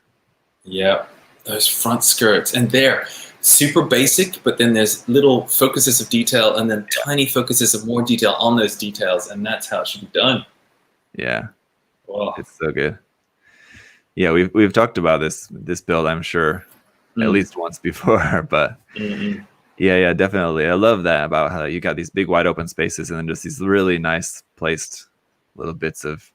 Yeah, those front skirts, and they're super basic, but then there's little focuses of detail and then tiny focuses of more detail on those details, and that's how it should be done. Yeah. Wow. It's so good. Yeah, we've talked about this build, I'm sure, at least once before, but yeah, definitely. I love that about how you got these big wide open spaces and then just these really nice placed little bits of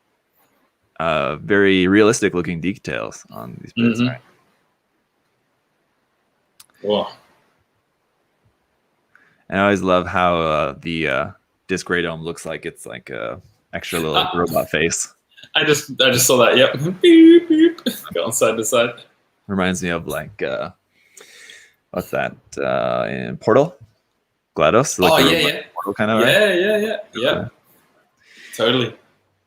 very realistic looking details on these bits, right? Wow. And I always love how the disc radome looks like it's like a extra little robot face. I just saw that. Yep. Beep, beep. Going side to side. Reminds me of like what's that in Portal? GLaDOS? Like Portal kind of. Yeah. Totally.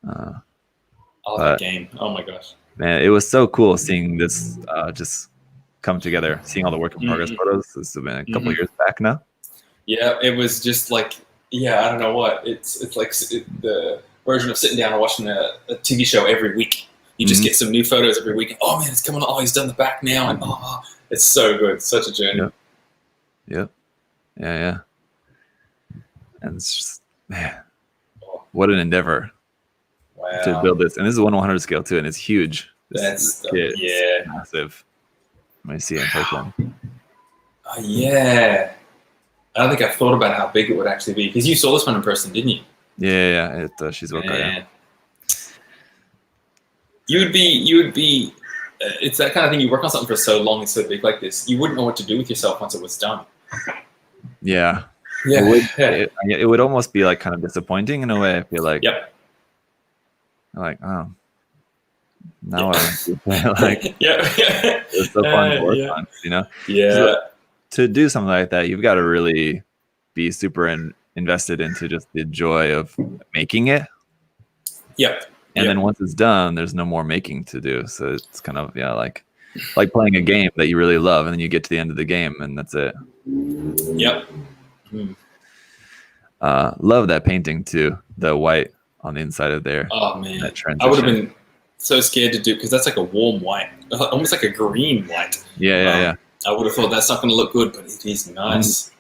That game. Oh my gosh. Man, it was so cool seeing this just come together. Seeing all the work in progress photos. This has been a couple years back now. Yeah, it was just like I don't know what it's like the version of sitting down and watching a TV show every week. You just get some new photos every week. Oh man, it's coming on. Oh, he's done the back now, and it's so good. Such a journey. Yep. Yeah. And it's just, man, what an endeavor to build this. And this is 1/100 scale too, and it's huge. That's massive. Let me see it in person. Yeah. I don't think I've thought about how big it would actually be, because you saw this one in person, didn't you? Yeah. She's okay. Yeah. You would be. It's that kind of thing. You work on something for so long, it's so big like this. You wouldn't know what to do with yourself once it was done. Yeah. Yeah. It would almost be like kind of disappointing in a way. I feel like. Yep. Like, oh, now I like. Yeah. It's so fun to work on, you know. Yeah. So, to do something like that, you've got to really be super invested into just the joy of making it. Yep. And then once it's done, there's no more making to do. So it's kind of like playing a game that you really love, and then you get to the end of the game, and that's it. Yep. Love that painting too. The white on the inside of there. Oh man, that I would have been so scared to do, because that's like a warm white, almost like a green white. Yeah. I would have thought that's not going to look good, but it is nice.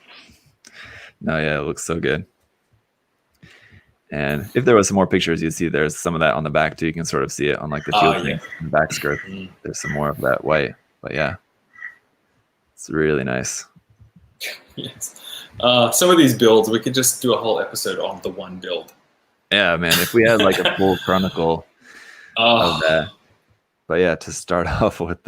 No, yeah, it looks so good. And if there was some more pictures, you'd see there's some of that on the back too. You can sort of see it on like the field thing, the back skirt. There's some more of that white, but yeah, it's really nice. Yes. Some of these builds, we could just do a whole episode on the one build. Yeah, man. If we had like a full chronicle of that, but yeah, to start off with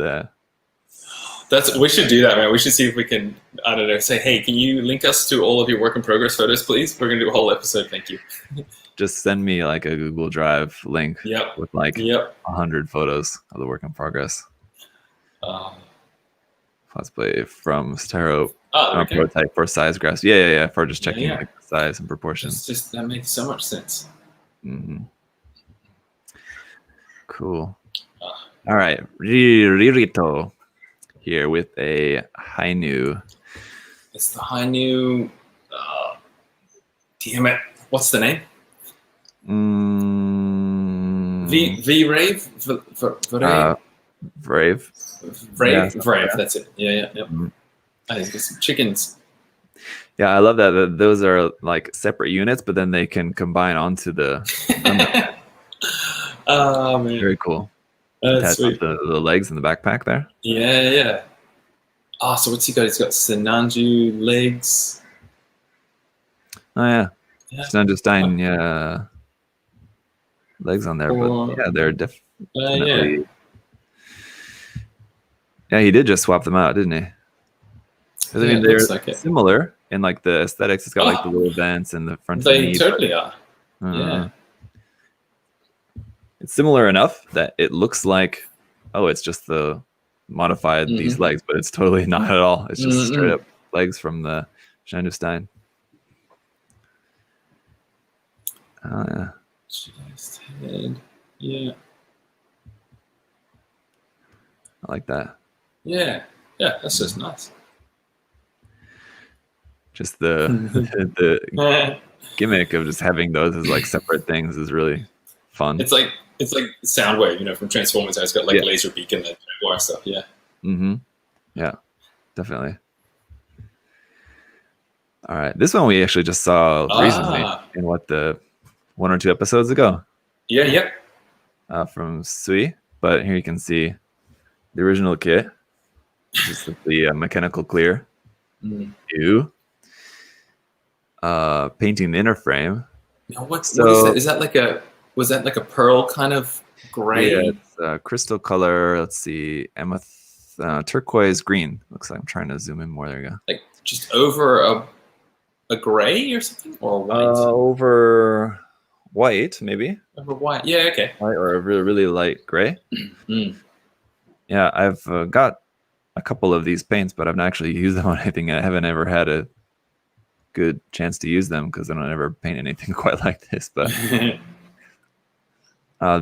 we should do that, man. We should see if we can, I don't know, say, hey, can you link us to all of your work in progress photos, please? We're going to do a whole episode. Thank you. Just send me like a Google Drive link with like 100 photos of the work in progress. Let's play from Stero prototype for size graphs. Yeah. For just checking like the size and proportions. That makes so much sense. Mm-hmm. Cool. All right. Ririto here with a Hainu. It's the Hainu. Damn it. What's the name? V-Rave? Brave. Brave. That's it. Yeah. Mm-hmm. I think it's some chickens. Yeah, I love that those are like separate units, but then they can combine onto the. Oh man, very cool. That's sweet. The legs and the backpack there. Yeah. So what's he got? He's got Senanju legs. Oh yeah. Senanju Stein legs on there, but yeah, they're definitely. Yeah, he did just swap them out, didn't he? I mean, they're similar in like the aesthetics. It's got like the little vents and the front. They totally are. Yeah. It's similar enough that it looks like, it's just the modified these legs, but it's totally not at all. It's just straight up legs from the Senanju Stein. Oh yeah. Chest, head. Yeah. I like that. Yeah, that's just nice. Just the gimmick of just having those as like separate things is really fun. It's like Soundwave, from Transformers. It's got like laser beak and the wire stuff. Yeah. Mm-hmm. Yeah, definitely. All right, this one we actually just saw recently in the 1 or 2 episodes ago. Yeah. From Sui, but here you can see the original kit. Just the mechanical clear. You painting the inner frame. Now what is that? Is that was that like a pearl kind of gray? Yeah, it's crystal color. Let's see, turquoise green. Looks like I'm trying to zoom in more. There you go. Like just over a gray or something, or white? Over white, maybe. Over white. Yeah. Okay. White or a really, really light gray. Yeah, I've got a couple of these paints, but I've not actually used them on anything. I haven't ever had a good chance to use them because I don't ever paint anything quite like this. But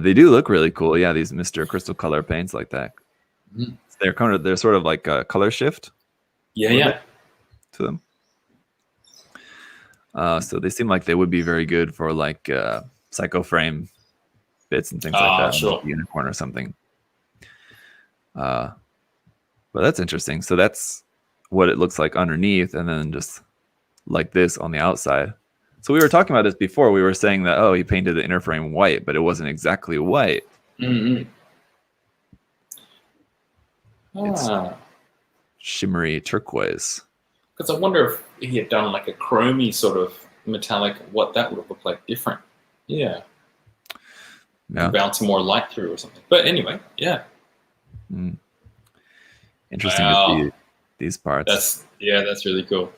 they do look really cool. Yeah, these Mr. Crystal Color paints like that. They're sort of like a color shift. Yeah. To them. So they seem like they would be very good for like psycho frame bits and things like that. Sure. Like unicorn or something. But that's interesting. So that's what it looks like underneath, and then just like this on the outside. So we were talking about this before. We were saying that, oh, he painted the inner frame white, but it wasn't exactly white. Mm-hmm. It's shimmery turquoise. Because I wonder if he had done like a chromey sort of metallic, what that would have looked like different. Yeah. Bounce more light through or something. But anyway, yeah. Interesting to see these parts. That's really cool.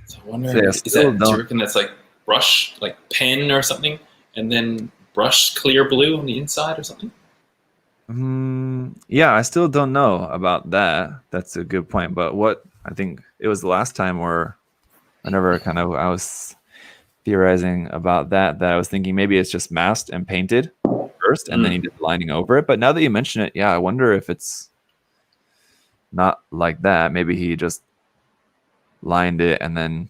So I wonder, do you reckon that's like brush, like pen or something, and then brush clear blue on the inside or something? Yeah, I still don't know about that. That's a good point. But what I think it was the last time, or whenever I was theorizing about that I was thinking maybe it's just masked and painted first, and then he did lining over it. But now that you mention it, yeah, I wonder if it's not like that. Maybe he just lined it and then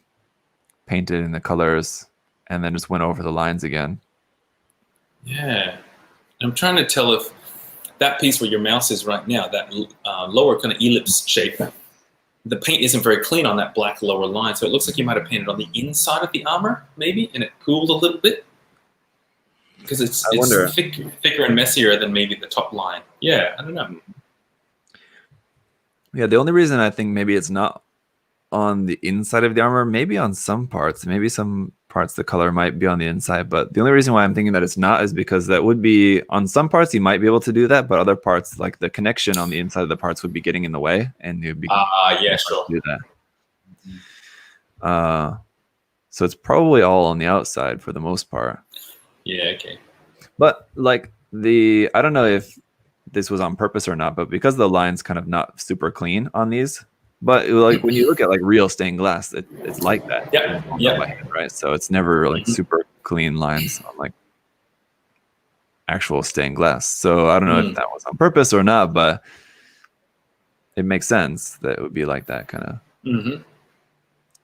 painted in the colors and then just went over the lines again. Yeah. I'm trying to tell if that piece where your mouse is right now, that lower kind of ellipse shape, the paint isn't very clean on that black lower line. So it looks like you might have painted on the inside of the armor, maybe, and it cooled a little bit. Because it's thicker and messier than maybe the top line. Yeah, I don't know. Yeah, the only reason I think maybe it's not on the inside of the armor, maybe on some parts, maybe some parts the color might be on the inside, but the only reason why I'm thinking that it's not is because that would be on some parts you might be able to do that, but other parts, like the connection on the inside of the parts, would be getting in the way, and you'd be sure do that. So it's probably all on the outside for the most part. Yeah, okay. But like I don't know if this was on purpose or not, but because the line's kind of not super clean on these, but like when you look at like real stained glass, it's like that. Yeah. Right. So it's never like super clean lines on like actual stained glass. So I don't know if that was on purpose or not, but it makes sense that it would be like that kind of.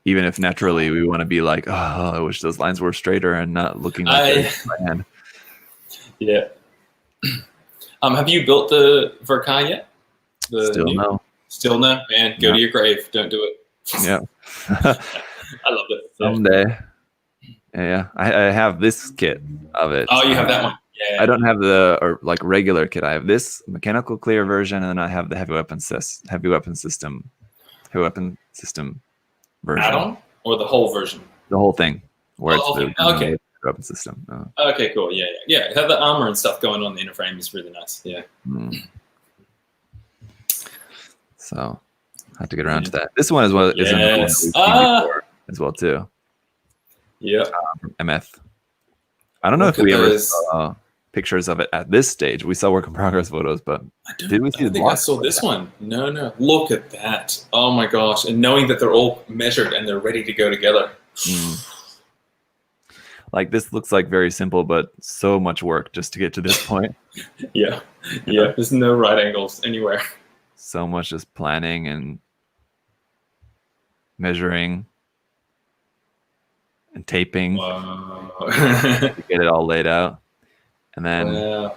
Even if naturally we want to be like, oh, I wish those lines were straighter and not looking like my hand. Yeah. Have you built the Verkai yet? No. Still no? Man, go to your grave. Don't do it. Yeah. I love it. Someday. Yeah. I have this kit of it. Oh, you have that one. Yeah. I don't have the regular kit. I have this mechanical clear version, and then I have the heavy weapon system version. Add-on or the whole version? The whole thing. Where it's the okay. weapon system. Okay, cool. Yeah. Have the armor and stuff going on the inner frame is really nice. Yeah. So I have to get around to that. This one as well is in the one that we've seen before as well too. Yeah. From MF. I don't know if we ever saw pictures of it at this stage. We saw work in progress photos, but did we see? I saw this one. No. Look at that. Oh my gosh! And knowing that they're all measured and they're ready to go together. Like this looks like very simple, but so much work just to get to this point. Yeah. There's no right angles anywhere. So much just planning and measuring and taping to get it all laid out, and then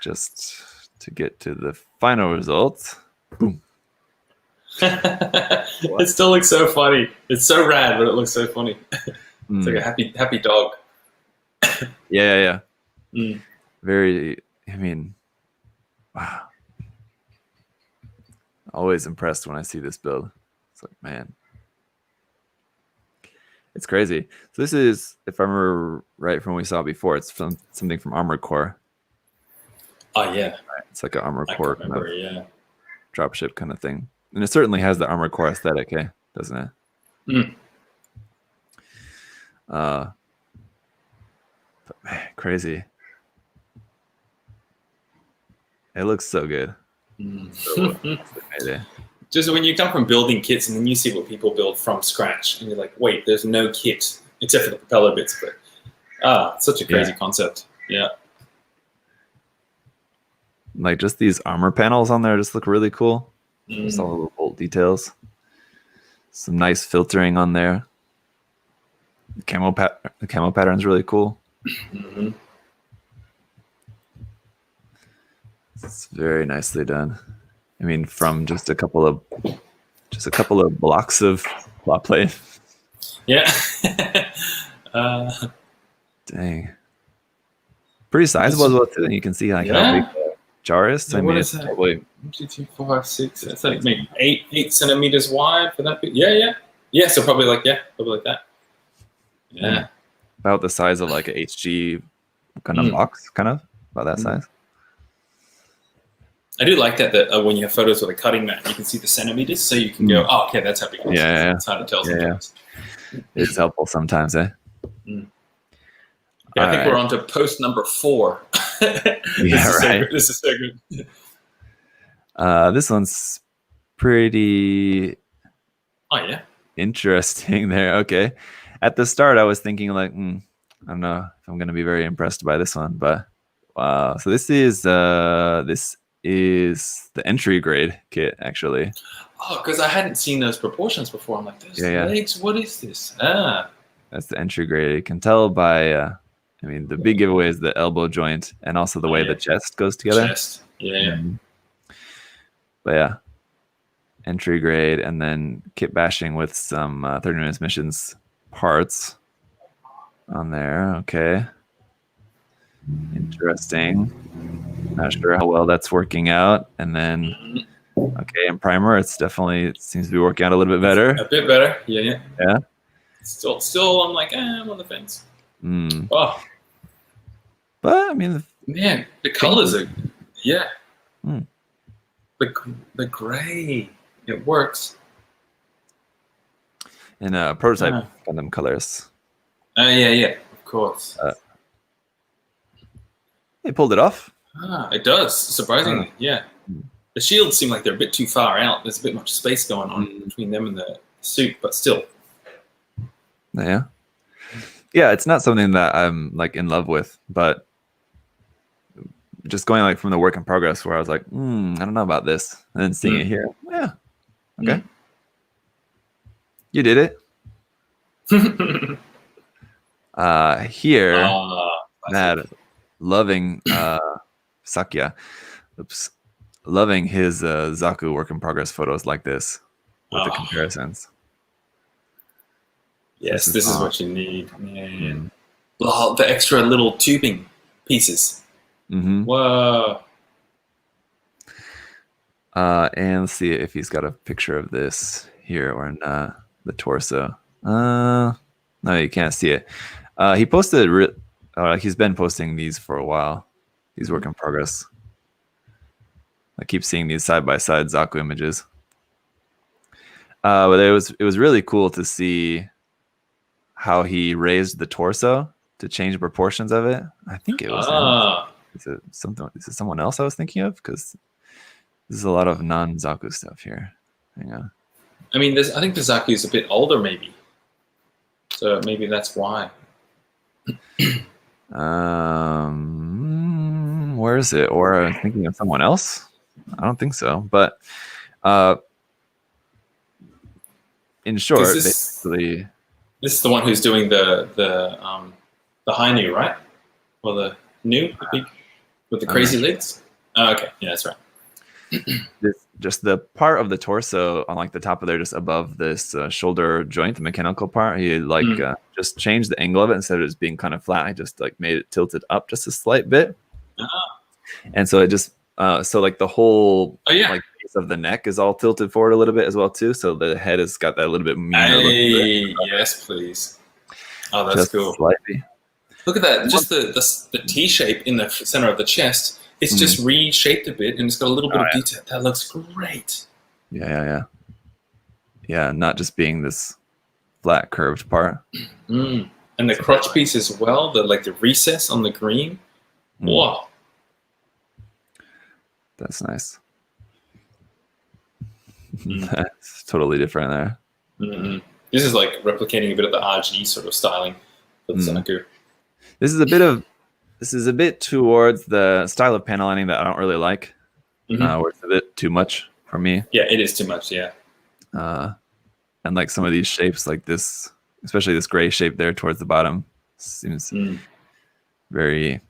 just to get to the final result. Boom. It still looks so funny. It's so rad, but it looks so funny. It's like a happy dog. Yeah. Very. I mean, wow. Always impressed when I see this build. It's like, man, it's crazy. So this is, if I remember right from what we saw before, it's from something from Armored Core. Oh yeah, it's like an Armored Core kind of dropship kind of thing, and it certainly has the Armored Core aesthetic, doesn't it? But man, crazy. It looks so good. Just when you come from building kits and then you see what people build from scratch and you're like, wait, there's no kit except for the propeller bits, but it's such a crazy concept. Yeah. Like just these armor panels on there just look really cool. Just all the little bolt details. Some nice filtering on there. The camo pattern's really cool. It's very nicely done. I mean, from just a couple of blocks of plot plate. Yeah. Dang. Pretty sizable as well too. And you can see like how big the jar is. Yeah, I mean, what it's is that? probably 1, 2, 3, 4, 5, 6. That's like maybe 8 centimeters wide for that big. Yeah. So probably like that. Yeah. about the size of like a HG kind of box, kind of about that size. I do like that when you have photos with a cutting mat, you can see the centimeters, so you can go, oh, okay, that's how big it is. Yeah. It's hard to tell sometimes. It's helpful sometimes, eh? Yeah, I think we're on to post number 4. This is so good. This one's pretty interesting there. Okay. At the start, I was thinking like, I don't know if I'm going to be very impressed by this one, but wow. So this is the entry grade kit, actually. Oh, because I hadn't seen those proportions before. I'm like, those legs, what is this? That's the entry grade. You can tell by, the big giveaway is the elbow joint and also the way the chest goes together. But yeah, entry grade, and then kit bashing with some 30 minutes missions parts on there. Okay. Interesting. Not sure how well that's working out. And then, in primer, it seems to be working out a little bit better. A bit better. Yeah. Still, I'm like, I'm on the fence. Oh. But, I mean... Man, the colors are... Yeah. The gray. It works. In prototype Gundam colors. Yeah. Of course. They pulled it off. It does, surprisingly. Yeah. The shields seem like they're a bit too far out. There's a bit much space going on between them and the suit, but still. Yeah, it's not something that I'm like in love with, but just going like from the work in progress where I was like, I don't know about this, and then seeing it here, okay, you did it. Here, Mad, loving Sakya, loving his Zaku work in progress photos like this with the comparisons. Yes, this is what you need. Yeah. Oh, the extra little tubing pieces. Whoa. And let's see if he's got a picture of this here or not. The torso. No, you can't see it. He posted. He's been posting these for a while. These work in progress. I keep seeing these side by side Zaku images. But it was really cool to see how he raised the torso to change proportions of it. I think it was him. Is it someone else I was thinking of? Because this is a lot of non-Zaku stuff here. Hang on. I mean, I think the Zaku is a bit older, maybe. So maybe that's why. Where is it? Or I'm thinking of someone else? I don't think so. But in short, basically, this is the one who's doing the high new, right? Or the new, the big with the crazy legs. Oh, okay, yeah, that's right. Just the part of the torso on like the top of there, just above this shoulder joint, the mechanical part. He just changed the angle of it instead of just being kind of flat. He just like made it tilted up just a slight bit, and so it just so like the whole like base of the neck is all tilted forward a little bit as well too. So the head has got that little bit meaner look. Yes, please. Oh, that's just cool. Slightly. Look at that! Just the T shape in the center of the chest. It's just reshaped a bit, and it's got a little bit of detail. That looks great. Yeah. Not just being this flat curved part. And the crotch piece as well. The recess on the green. Wow. That's nice. That's totally different there. This is like replicating a bit of the RG sort of styling for the Zaku. This is a bit towards the style of panel lining that I don't really like. Where it's a bit too much for me. Yeah, it is too much, yeah. And like some of these shapes like this, especially this gray shape there towards the bottom, seems very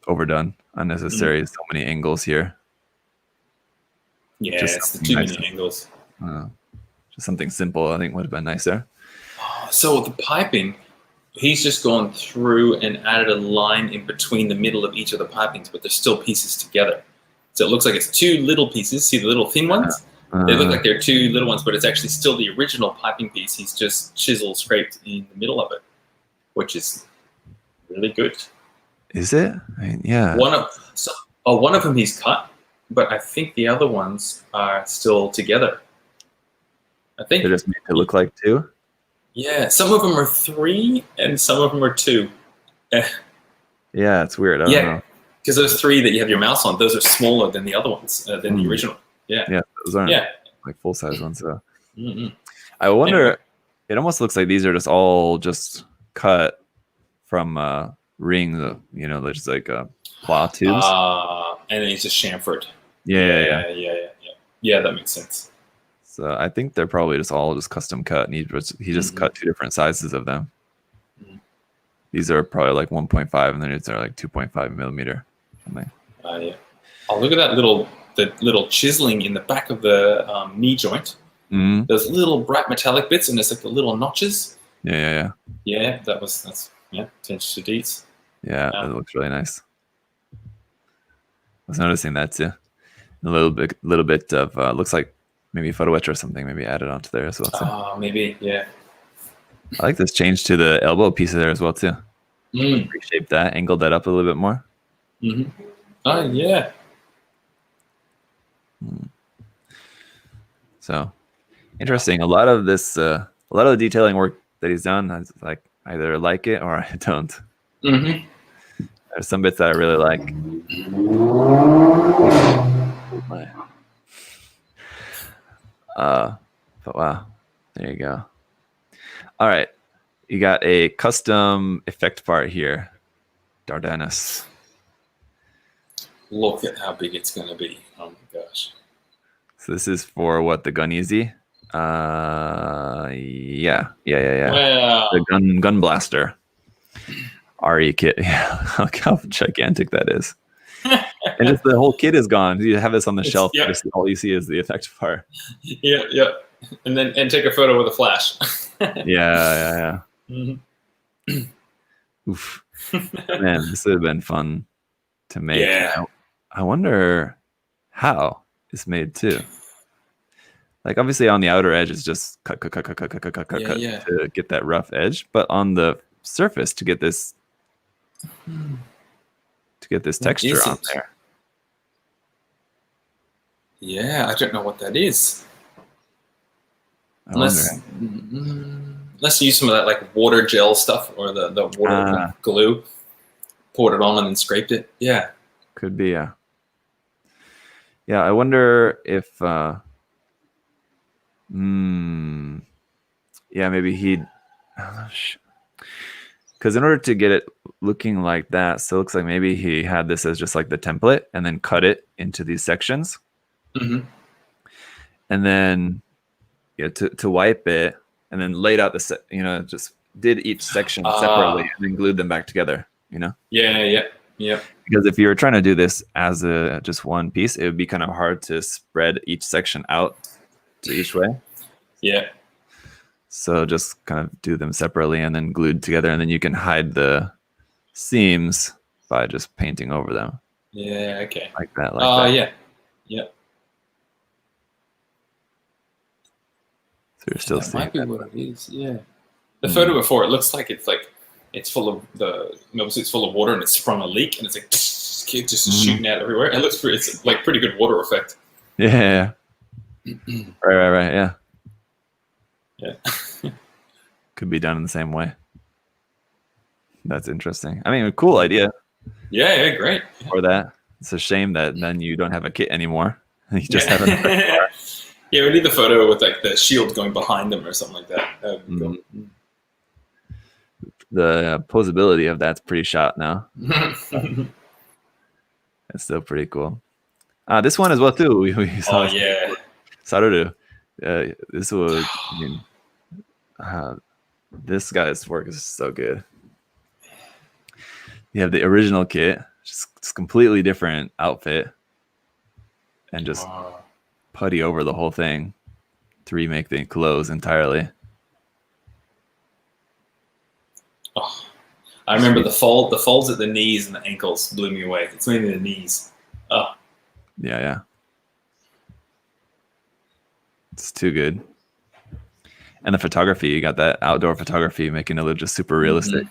overdone, unnecessary. So many angles here. Yeah, it's too many angles. something simple, I think would have been nicer. So with the piping, he's just gone through and added a line in between the middle of each of the pipings, but they're still pieces together. So it looks like it's two little pieces. See the little thin ones? They look like they're two little ones, but it's actually still the original piping piece. He's just scraped in the middle of it, which is really good. Is it? I mean, yeah. One of them he's cut, but I think the other ones are still together. I think They're just made to look like two. Yeah, some of them are 3 and some of them are 2. Yeah, it's weird. I don't know. Because those 3 that you have your mouse on, those are smaller than the other ones, than the original. Yeah. Yeah, those aren't like full size ones. So I wonder. Anyway. It almost looks like these are just all just cut from rings. You know, just like plow tubes. And then he's just chamfered. Yeah. Yeah, that makes sense. So I think they're probably just all just custom cut, and he just cut 2 different sizes of them. These are probably like 1.5, and then these are like 2.5 millimeter. Yeah. Oh, look at that little chiseling in the back of the knee joint. Those little bright metallic bits, and there's like the little notches. Yeah. Yeah, that's attention to details. Yeah, that looks really nice. I was noticing that too. A little bit of looks like maybe photo etch or something maybe added onto there as well. So. Maybe, yeah. I like this change to the elbow piece there as well too. Reshaped that, angled that up a little bit more. Oh yeah. So interesting. A lot of the detailing work that he's done, I like either like it or I don't. There's some bits that I really like. But wow, there you go. All right, you got a custom effect part here, Dardanus. Look at how big it's going to be. Oh my gosh. So this is for what, the Gun Easy? Yeah. Wow. The gun blaster. RE kit. Yeah, look how gigantic that is. And just the whole kit is gone. You have this on the shelf. Yeah. Just all you see is the effect part. Yeah. And take a photo with a flash. Yeah. Oof. Man, this would have been fun to make. Yeah. I wonder how it's made too. Like obviously on the outer edge it's just cut to get that rough edge, but on the surface to get this texture on there. Yeah, I don't know what that is. Unless you use some of that like water gel stuff or the water glue, poured it on and then scraped it. Yeah. Could be, yeah. Yeah, I wonder if maybe he'd, because in order to get it looking like that, so it looks like maybe he had this as just like the template and then cut it into these sections. And then to wipe it and then laid out just did each section separately and then glued them back together, Yeah. Because if you were trying to do this as just one piece, it would be kind of hard to spread each section out to each way. Yeah. So just kind of do them separately and then glued together, and then you can hide the seams by just painting over them. Yeah, okay. Like that. That. Yeah. So you're still That seeing might be that. what it is, yeah. The photo before, it looks like it's full of it's full of water and it's sprung a leak and it's like just shooting out everywhere. It looks it's like pretty good water effect. Yeah. Right. Yeah. Could be done in the same way. That's interesting. I mean, a cool idea. Yeah, great. For that. It's a shame that then you don't have a kit anymore. You just have another. Yeah, we need the photo with like the shield going behind them or something like that. The posability of that's pretty shot now. It's still pretty cool. This one as well too. We saw Sarudu. This was, this guy's work is so good. You have the original kit, just completely different outfit, and just putty over the whole thing 3 make the clothes entirely. Oh, I remember the folds at the knees and the ankles blew me away. It's mainly the knees. Oh, Yeah. It's too good. And the photography, you got that outdoor photography making it look just super realistic.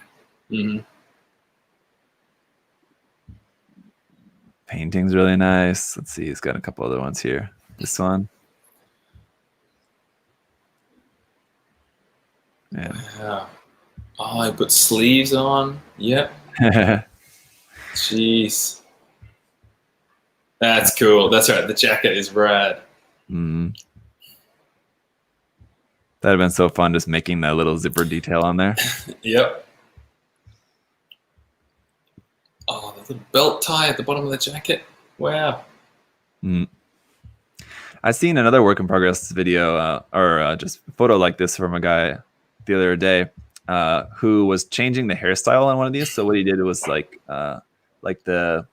Painting's really nice. Let's see, he's got a couple other ones here. This one. Yeah. Wow. Oh, I put sleeves on. Yep. Jeez. That's cool. That's right. The jacket is rad. That'd have been so fun just making that little zipper detail on there. Yep. Oh, the little belt tie at the bottom of the jacket. Wow. I seen another work in progress video or just photo like this from a guy the other day who was changing the hairstyle on one of these. So what he did was like the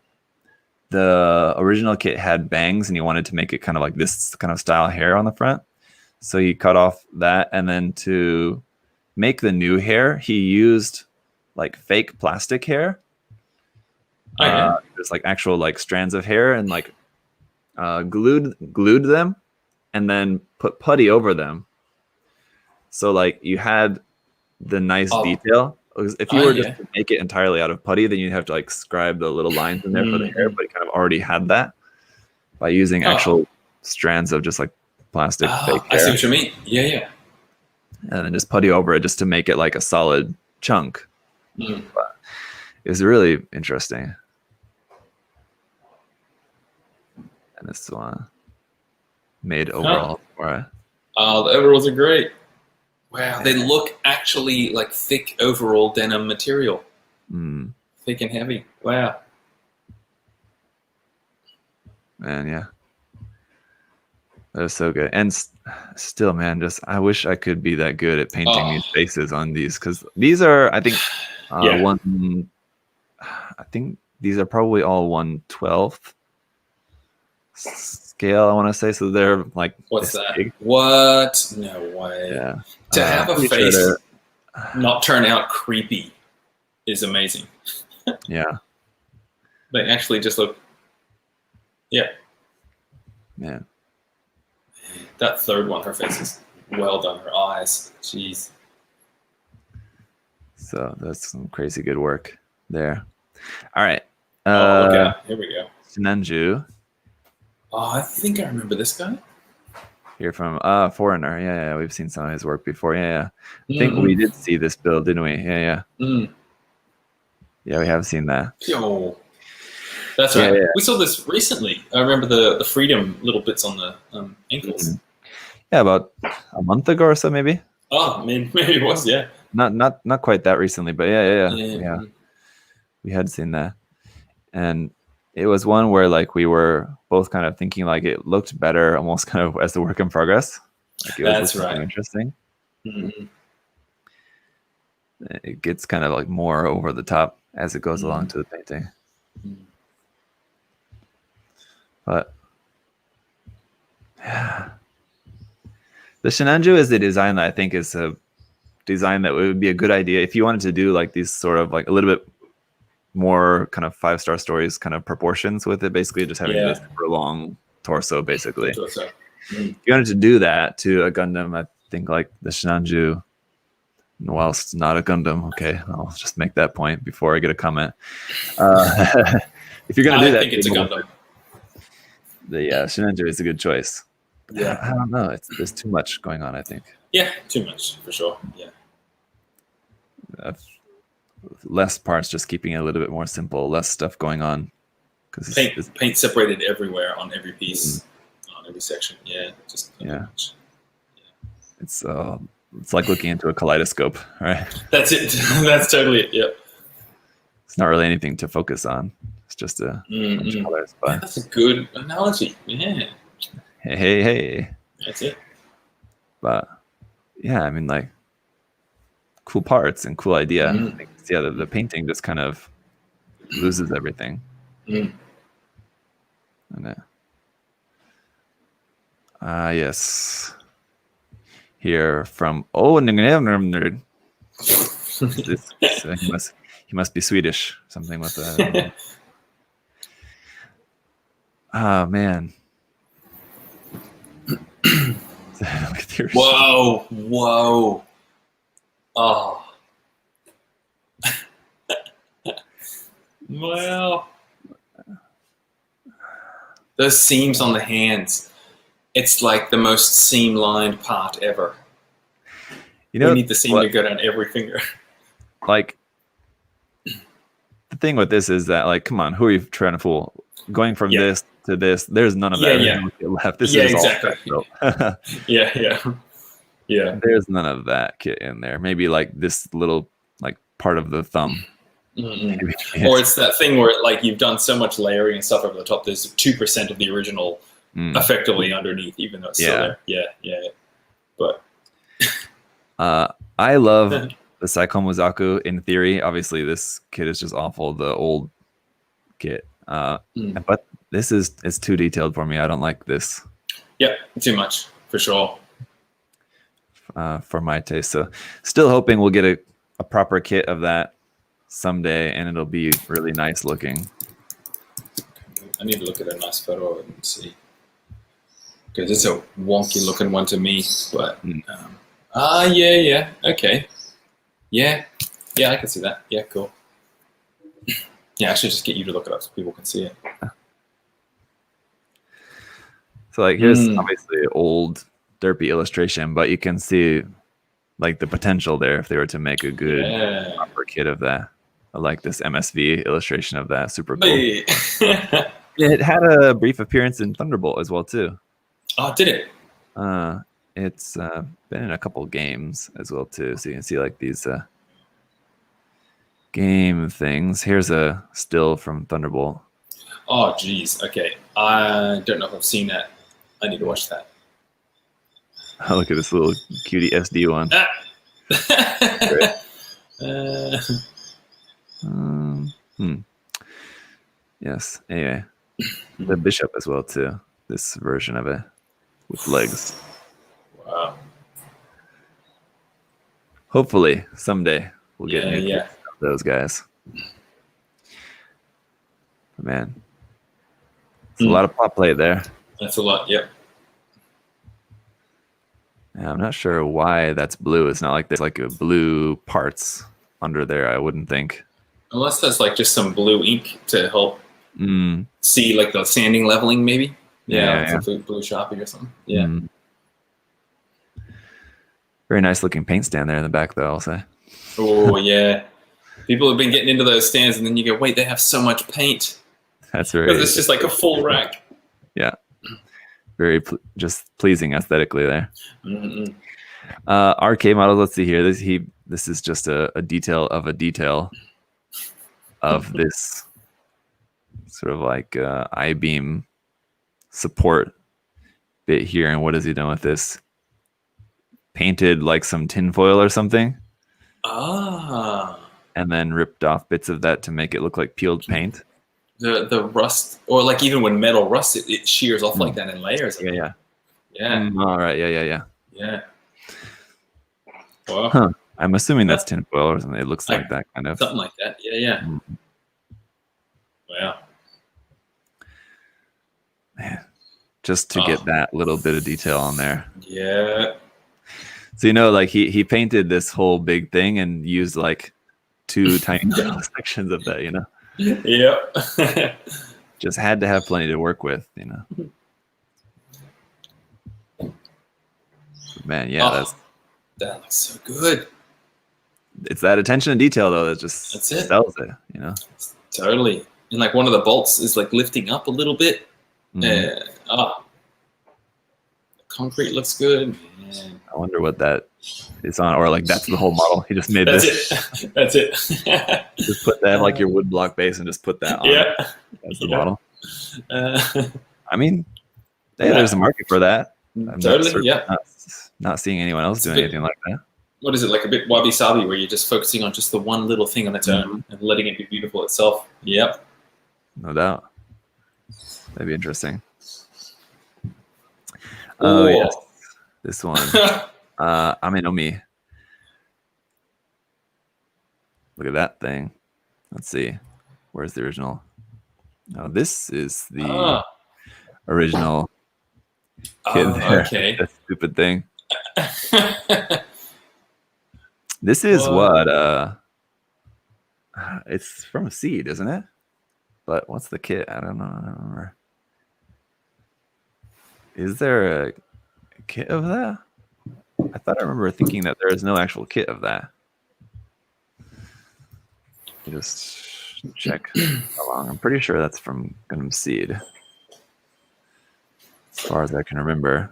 original kit had bangs and he wanted to make it kind of like this kind of style hair on the front. So he cut off that, and then to make the new hair, he used like fake plastic hair. There's like actual like strands of hair, and like glued them, and then put putty over them. So like you had the nice detail. If you were just to make it entirely out of putty, then you'd have to like scribe the little lines in there for the hair, but it kind of already had that by using actual strands of just like plastic fake hair. I see what you mean. Yeah. And then just putty over it just to make it like a solid chunk. But it was really interesting. And this one made overall for it. Oh, the overalls are great. Wow, they look actually like thick overall denim material. Thick and heavy. Wow. Man, yeah. That was so good. And still, man, just I wish I could be that good at painting these faces on these, because these are, I think, one. I think these are probably all 1/12th scale, I want to say. So they're like, what's that? Big. What? No way. Yeah. To have a face not turn out creepy is amazing. Yeah. They actually just look. Yeah. Man. That third one, her face is well done. Her eyes. Jeez. So that's some crazy good work there. All right. Look out. Here we go. Sinanju. Oh, I think I remember this guy. Here from Foreigner. Yeah, we've seen some of his work before. Yeah. I think we did see this build, didn't we? Yeah. Yeah, we have seen that. Yo. That's right. Yeah. We saw this recently. I remember the freedom little bits on the ankles. Yeah, about a month ago or so, maybe. Oh, maybe it was. Yeah. Not quite that recently, but yeah. We had seen that, and it was one where like we were both kind of thinking like it looked better, almost kind of as a work in progress. Like, that's right. Interesting. It gets kind of like more over the top as it goes along to the painting. But yeah, the Shinanju is the design that I think is a design that would be a good idea if you wanted to do like these sort of like a little bit more kind of 5-star stories kind of proportions with it, basically just having this super long torso basically. If you wanted to do that to a Gundam, I think like the Shinanju, whilst not a Gundam, okay, I'll just make that point before I get a comment. If you're gonna do that, I think it's a Gundam. The Shinanju is a good choice. Yeah, I don't know. There's too much going on, I think. Yeah, too much for sure. Yeah. Less parts, just keeping it a little bit more simple. Less stuff going on. Because paint separated everywhere on every piece, on every section. Yeah, just much. It's like looking into a kaleidoscope, right? That's it. That's totally it. Yeah. It's not really anything to focus on. It's just a bunch of colors. But yeah, that's a good analogy. Yeah. Hey. That's it. But yeah, I mean, like, cool parts and cool idea. Yeah, the painting just kind of loses everything. And yes. here from he must be Swedish. Something with that. Oh man. Whoa. Oh. Well, those seams on the hands. It's like the most seam-lined part ever. You need the seam to go down every finger. Like, the thing with this is that, like, come on, who are you trying to fool? Going from this to this, there's none of that left. This is exactly. all Yeah. There's none of that kit in there. Maybe like this little like part of the thumb. Or it's that thing where like you've done so much layering and stuff over the top. There's 2% of the original effectively underneath, even though it's still there. Yeah. But I love the Saikomuzaku in theory. Obviously, this kit is just awful. The old kit, but this is too detailed for me. I don't like this. Yeah, too much for sure. For my taste, so still hoping we'll get a proper kit of that someday, and it'll be really nice looking. I need to look at a nice photo of it and see, because it's a wonky looking one to me. But yeah, okay, yeah, I can see that. Yeah, cool. Yeah, I should just get you to look it up so people can see it. So like, here's obviously old derpy illustration, but you can see like the potential there if they were to make a good proper kit of that. I like this MSV illustration of that. Super cool. It had a brief appearance in Thunderbolt as well too. Oh, did it? It's been in a couple games as well too, so you can see like these game things. Here's a still from Thunderbolt. Oh geez, okay. I don't know if I've seen that. I need to watch that. Oh, look at this little cutie SD one. Yes. Anyway, the Bishop as well too. This version of it with legs. Wow. Hopefully someday we'll get new of those guys. But man, it's a lot of plot play there. That's a lot. Yep. Yeah, I'm not sure why that's blue. It's not like there's like a blue parts under there, I wouldn't think. Unless there's like just some blue ink to help see like the sanding leveling maybe. Yeah. Blue Sharpie or something. Yeah. Very nice looking paint stand there in the back though, I'll say. Oh yeah. People have been getting into those stands and then you go, wait, they have so much paint. That's very... Because it's just like a full rack. Yeah. Very just pleasing aesthetically there. RK models, let's see here. This is just a detail of a detail of this sort of like I-beam support bit here. And what has he done with this? Painted like some tinfoil or something. And then ripped off bits of that to make it look like peeled paint. The rust, or like even when metal rusts, it shears off like that in layers. Yeah. All right. Yeah. Wow. Huh. I'm assuming that's tinfoil or something. It looks like that kind of. Something like that. Yeah. Wow. Man, just to get that little bit of detail on there. Yeah. So like he painted this whole big thing and used like 2 tiny sections of that, Yep. Just had to have plenty to work with, Man, yeah, that looks so good. It's that attention to detail though that just sells it, Totally. And like one of the bolts is like lifting up a little bit. The concrete looks good. Man. I wonder what that is on, or like that's the whole model. He just made this. That's it. Just put that like your wood block base and just put that on. Yeah. That's the model. I mean, there's a market for that. I'm totally. Not seeing anyone else doing anything like that. What is it, like a bit wabi-sabi where you're just focusing on just the one little thing on its own and letting it be beautiful itself. Yep. No doubt. That'd be interesting. Oh, yes. This one. Aminomi. Look at that thing. Let's see. Where's the original? Oh, this is the original kit there. Okay. That stupid thing. This is what it's from a seed, isn't it? But what's the kit? I don't know. I don't remember. Is there a kit of that? I thought I remember thinking that there is no actual kit of that. Just check how long. I'm pretty sure that's from Gundam Seed, as far as I can remember.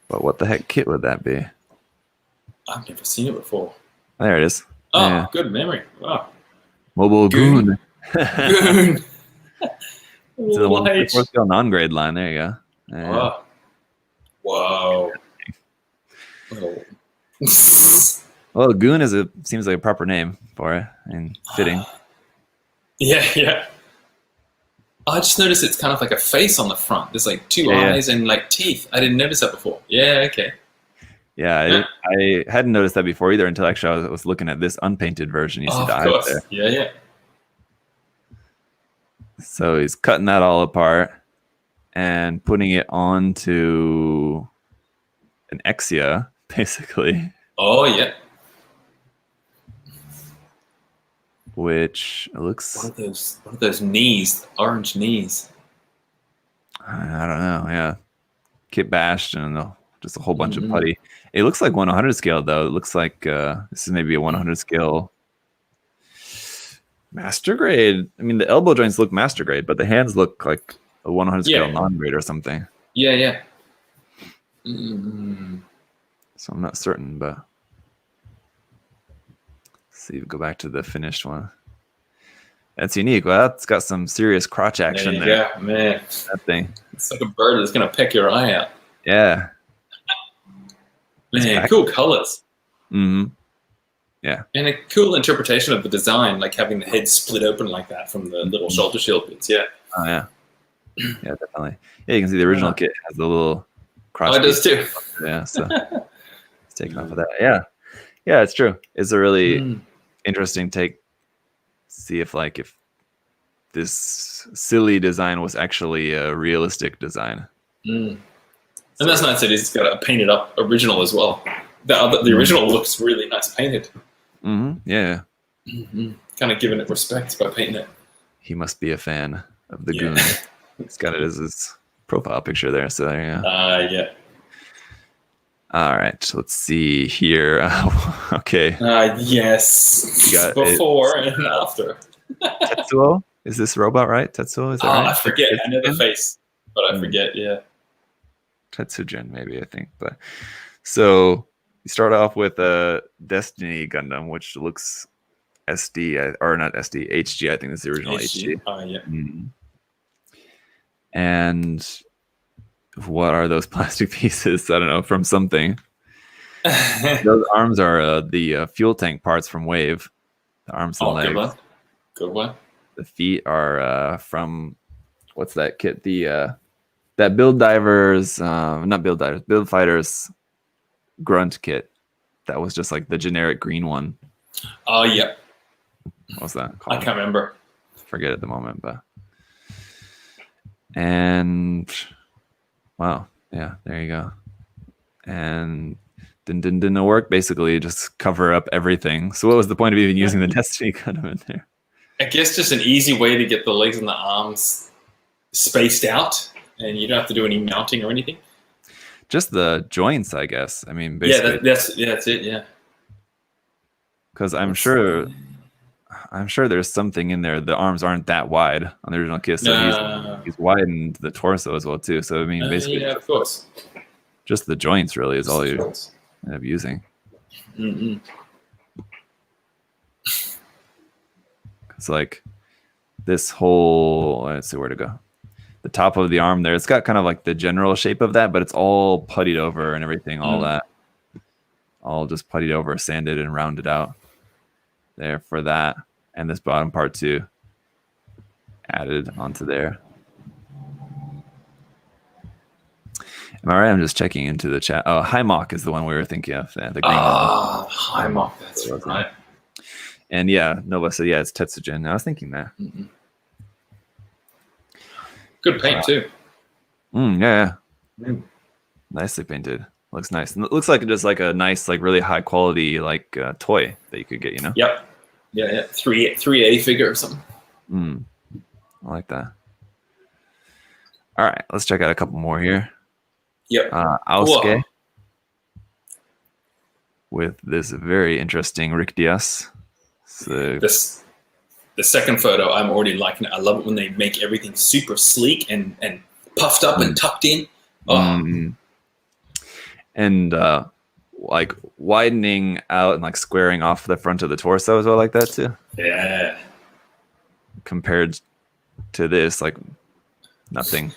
But what the heck kit would that be? I've never seen it before. There it is. Oh, Yeah. good memory. Wow. Mobile Goon. Goon. To the 1.4 scale non-grade line. There you go. Yeah. Wow. Oh. Well, Goon seems like a proper name for it and fitting. Yeah. I just noticed it's kind of like a face on the front. There's like two eyes and like teeth. I didn't notice that before. Yeah, okay. Yeah, I hadn't noticed that before either until actually I was looking at this unpainted version. You see the eyes there. Yeah. So he's cutting that all apart and putting it onto an Exia, basically. Oh, yeah. Which looks... What are those knees? Orange knees. I don't know, yeah. Kit bashed and just a whole bunch of putty. It looks like 100 scale, though. It looks like this is maybe a 100 scale master grade. I mean, the elbow joints look master grade, but the hands look like a 100 scale non-grade or something. Yeah. So I'm not certain, but... See, go back to the finished one. That's unique. Well, that's got some serious crotch action there. Yeah, man. That thing. It's like a bird that's gonna peck your eye out. Yeah. Man, cool colors. Mm-hmm. Yeah. And a cool interpretation of the design, like having the head split open like that from the little shoulder shield bits. Yeah. Oh yeah. Yeah, definitely. Yeah, you can see the original kit has the little crotch. Oh, it does too. Yeah, so it's taken off of that. Yeah. Yeah, it's true. It's a really interesting take. See if this silly design was actually a realistic design. And that's nice that he's got a painted up original as well. The original looks really nice painted. Yeah. Kind of giving it respect by painting it. He must be a fan of the Goon. He's got it as his profile picture there. So there you go. Yeah. All right, let's see here. Okay. Yes. Before and after. Tetsuo? Is this robot right? Tetsuo? Is that right? I forget. I know the face, but I forget. Yeah. Tetsujin, maybe, I think. But so you start off with a Destiny Gundam, which looks SD, or not SD, HG. I think that's the original HG. Yeah. And what are those plastic pieces? I don't know, from something. Those arms are the fuel tank parts from Wave. The arms and legs. Good one. The feet are from, what's that kit? That Build Fighters grunt kit. That was just like the generic green one. Oh, yeah. What's that called? I can't remember. Forget at the moment, but. And wow, yeah, there you go. And didn't work. Basically, just cover up everything. So what was the point of even using the Destiny Gundam in there? I guess just an easy way to get the legs and the arms spaced out, and you don't have to do any mounting or anything. Just the joints, I guess. I mean, basically. That's it. Yeah. Because I'm sure there's something in there. The arms aren't that wide on the original kit, so he's widened the torso as well too. So I mean, basically, of course, just the joints really is all you end up using. It's like this whole. Let's see where to go. The top of the arm there. It's got kind of like the general shape of that, but it's all puttied over and everything. All that, all just puttied over, sanded, and rounded out. There for that, and this bottom part too added onto there. All right, I'm just checking into the chat. Oh, Hymok is the one we were thinking of. The green one. Hymok, that's right. And yeah, Nova said, yeah, it's Tetsujin. I was thinking that. Good paint too. Yeah. Nicely painted. Looks nice. And it looks like just like a nice, like really high quality, like toy that you could get. You know. Yep. Yeah. 3A figure or something. I like that. All right, let's check out a couple more here. Yep. Aosuke with this very interesting Rick Diaz. So the second photo, I'm already liking it. I love it when they make everything super sleek and puffed up and tucked in. And like widening out and like squaring off the front of the torso as well, like that too. Yeah. Compared to this, like nothing.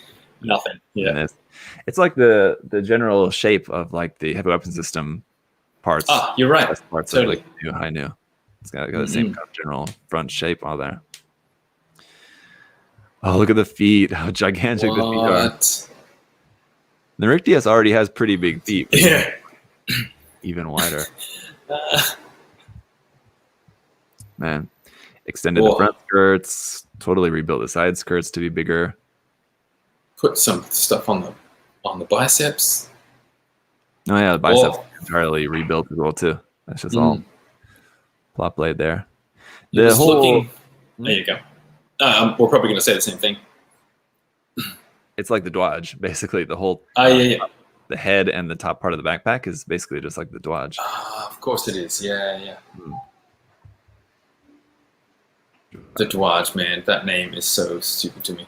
Yeah. It's like the general shape of like the heavy weapon system parts. You're right. Parts totally. of like high new. It's got the same kind of general front shape all there. Oh, look at the feet! How gigantic the feet are. The Rick Diaz already has pretty big feet. Yeah. Even wider. Man, extended the front skirts. Totally rebuilt the side skirts to be bigger. Put some stuff on the biceps. Oh yeah, the biceps entirely rebuilt as well too. That's just all plot blade there. The whole there you go. We're probably going to say the same thing. It's like the Dodge, basically. The whole the head and the top part of the backpack is basically just like the Dodge. Of course it is. Yeah. The Dodge, man. That name is so stupid to me.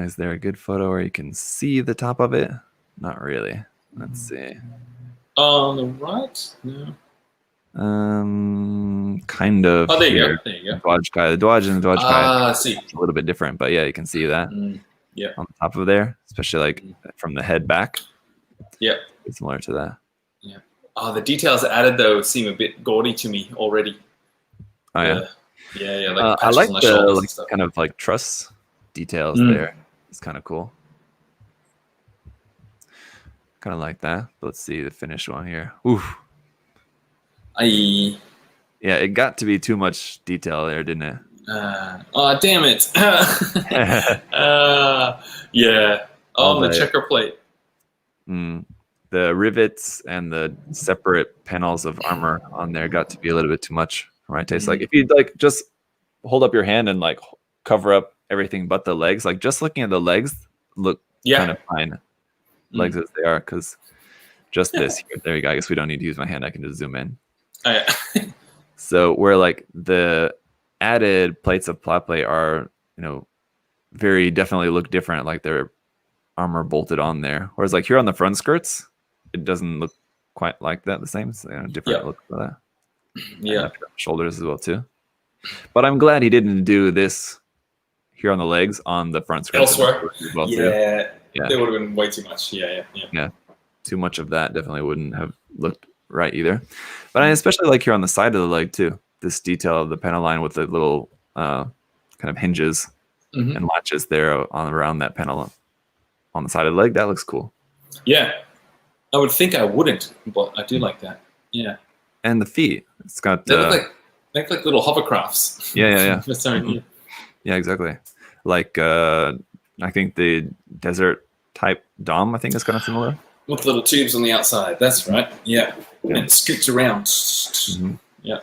Is there a good photo where you can see the top of it? Not really. Let's see. On the right? No. Kind of. Oh, there you go. There you go. The Dodge and the Dodge Kai. I see. It's a little bit different, but yeah, you can see that. Yeah. On the top of there, especially like from the head back. Yeah. It's similar to that. Yeah. Oh, the details added though seem a bit gaudy to me already. Oh yeah. Yeah. Like I like the like kind of like truss details there. It's kind of cool. Kind of like that. But let's see the finished one here. Oof. Yeah, it got to be too much detail there, didn't it? Damn it. Yeah. Oh, the checker plate. The rivets and the separate panels of armor on there got to be a little bit too much for my taste. Like if you like just hold up your hand and like cover up everything but the legs, like just looking at the legs look kind of fine. Legs as they are, because just this here. There you go. I guess we don't need to use my hand. I can just zoom in. So where like the added plates of plot plate are, very definitely look different, like they're armor bolted on there. Whereas like here on the front skirts, it doesn't look quite like that. The same, it's, different look for that. Yeah, shoulders as well too. But I'm glad he didn't do this here on the legs on the front skirts elsewhere. Well Yeah, it would have been way too much. Yeah. Too much of that definitely wouldn't have looked right either. But I especially like here on the side of the leg too, this detail of the panel line with the little kind of hinges and latches there on around that panel on the side of the leg. That looks cool. Yeah, I would think I wouldn't, but I do like that. Yeah, and the feet. It's got they look like little hovercrafts. Yeah. Sorry. Yeah, exactly. Like I think the desert type Dom, I think is kind of similar. With little tubes on the outside. That's right. Yeah. And it scoots around. Yeah.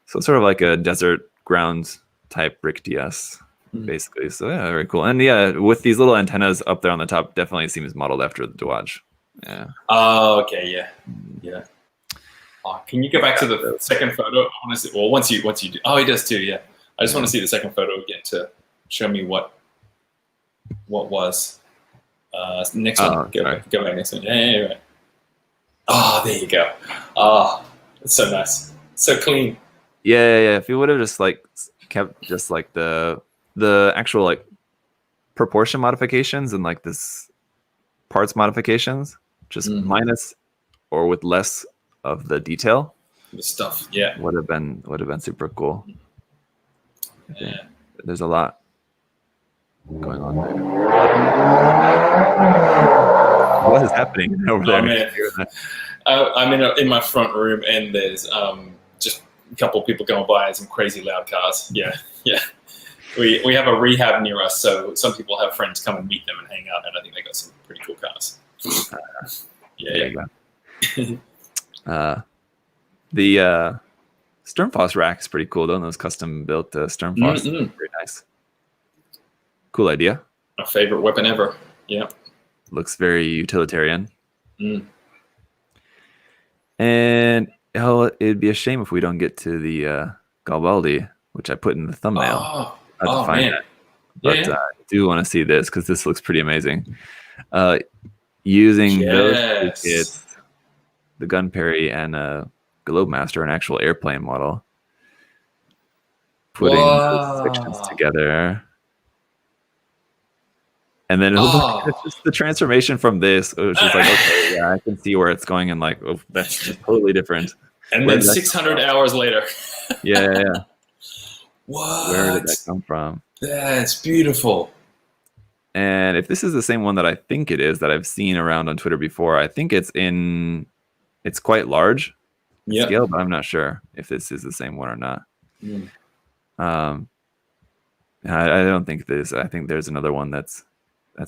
So it's sort of like a desert ground type Rick DS, basically. So yeah, very cool. And yeah, with these little antennas up there on the top, definitely seems modeled after the Dodge. Yeah. Oh, okay. Yeah. Oh, can you go back to the second photo? I want to see. Well, once you do. Oh, he does too. Yeah. I just want to see the second photo again to show me what was. Next one. Go back next one. Yeah, right. Oh, there you go. Oh, it's so nice. So clean. Yeah. If you would have just like kept just like the actual like proportion modifications and like this parts modifications, just minus or with less of the detail. The stuff, yeah. Would have been super cool. Yeah. There's a lot going on there. What is happening over there? Oh, man. I'm in my front room, and there's just a couple of people going by and some crazy loud cars. Yeah. We have a rehab near us, so some people have friends come and meet them and hang out, and I think they got some pretty cool cars. The Sturmfoss rack is pretty cool, though. Those custom built Sturmfoss, very nice. Cool idea. My favorite weapon ever. Yeah. Looks very utilitarian. And it'd be a shame if we don't get to the Garibaldi, which I put in the thumbnail. Man. But I do want to see this because this looks pretty amazing. Using those two kits, the Gun Perry and Globemaster, an actual airplane model, putting those sections together. And then it's just the transformation from this, which is like, okay, yeah, I can see where it's going, and like, oh, that's just totally different. And then 600 hours later. Yeah. What? Where did that come from? That's beautiful. And if this is the same one that I think it is, that I've seen around on Twitter before, I think it's quite large scale, but I'm not sure if this is the same one or not. I don't think this. I think there's another one that's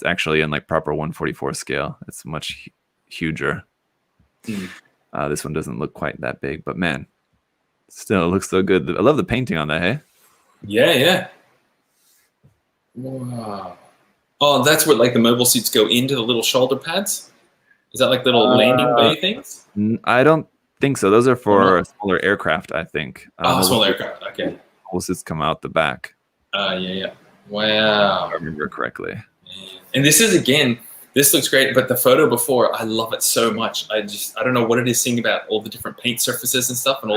actually in like proper 144 scale. It's much huger. This one doesn't look quite that big, but man, still it looks so good. I love the painting on that. Hey. Yeah. Wow. Oh, that's what like the mobile suits go into the little shoulder pads. Is that like little landing bay things? I don't think so. Those are for a smaller aircraft, I think. Smaller aircraft. Okay. Mobile suits come out the back. Yeah. Wow. If I remember correctly. And this looks great, but the photo before, I love it so much. I don't know what it is seeing about all the different paint surfaces and stuff and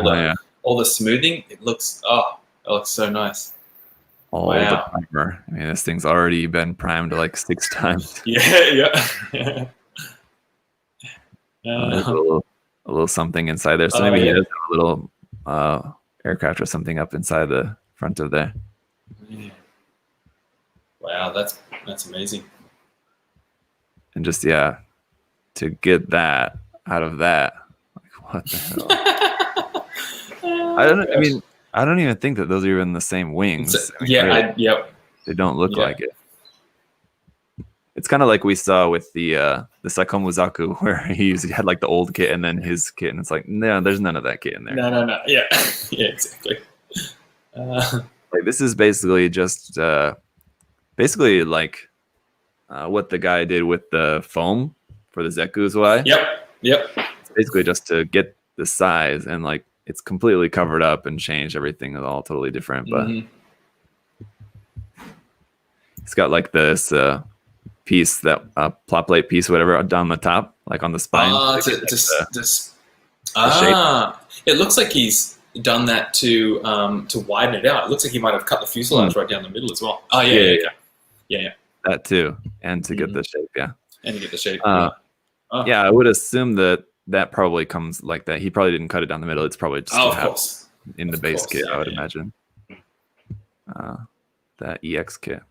all the smoothing. It looks so nice. The primer. I mean, this thing's already been primed like 6 times. Yeah. There's a little something inside there. So maybe he has a little aircraft or something up inside the front of there. Yeah. Wow, that's amazing. And just to get that out of that, like what the hell? I don't even think that those are even the same wings. They don't look like it. It's kind of like we saw with the Sakomuzaku, where he had like the old kit and then his kit, and it's like, no, there's none of that kit in there. No. Yeah, exactly. Like this is basically just what the guy did with the foam for the Zekuzai. Yep. It's basically just to get the size, and like it's completely covered up and changed. Everything is all totally different, but it's got like this piece, that plot plate piece, whatever, down the top, like on the spine. It looks like he's done that to widen it out. It looks like he might have cut the fuselage right down the middle as well. Oh yeah. That too, and to get the shape, and to get the shape. I would assume that probably comes like that. He probably didn't cut it down the middle. It's probably just in the base kit, I would imagine. That EX kit.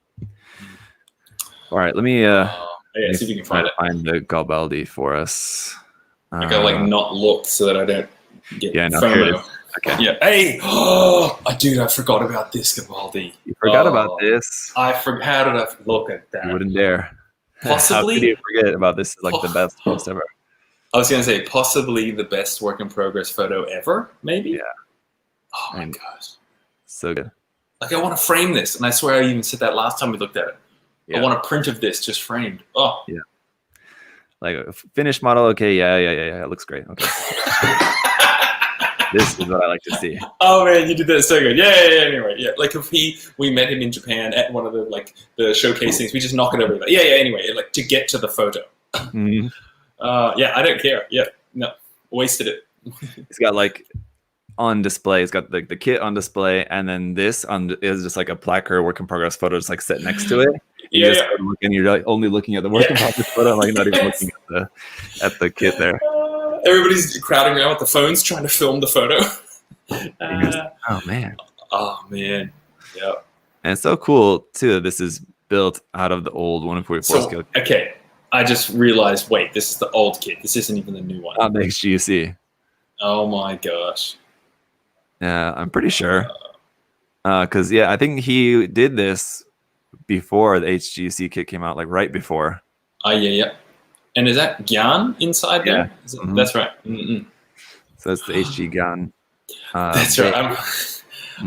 All right, let me see if you can find the Garibaldi for us. I gotta not look so that I don't get FOMO. Okay. Yeah. Hey, dude, I forgot about this Garibaldi. You forgot about this? How did I look at that? You wouldn't dare. Possibly. How could you forget about this? Is like the best post ever. I was gonna say possibly the best work in progress photo ever. Maybe. Yeah. Oh my gosh. So good. Like I want to frame this, and I swear I even said that last time we looked at it. Yeah. I want a print of this just framed. Oh. Yeah. Like a finished model. Okay. Yeah. It looks great. Okay. This is what I like to see. Oh man, you did that so good. Yeah. Anyway, like if we met him in Japan at one of the showcase things, we just knock it over. Yeah. Anyway, like to get to the photo. Mm-hmm. I don't care. Yeah, no, wasted it. It's got like on display. It's got the kit on display, and then this is just like a placard work in progress photo, just like set next to it. You're like only looking at the work in progress photo, like not even looking at the kit there. Everybody's crowding around with the phones trying to film the photo. Oh man. Yeah. And it's so cool too. This is built out of the old 144 So, scale. okay, I just realized, wait, this is the old kit. This isn't even the new one. Not the HGC. Oh my gosh. Yeah, I'm pretty sure. Because I think he did this before the HGC kit came out, like right before. Oh, yeah. And is that Gyan inside there? Mhm. That's right. Mm-mm. So that's the HG gun. That's right.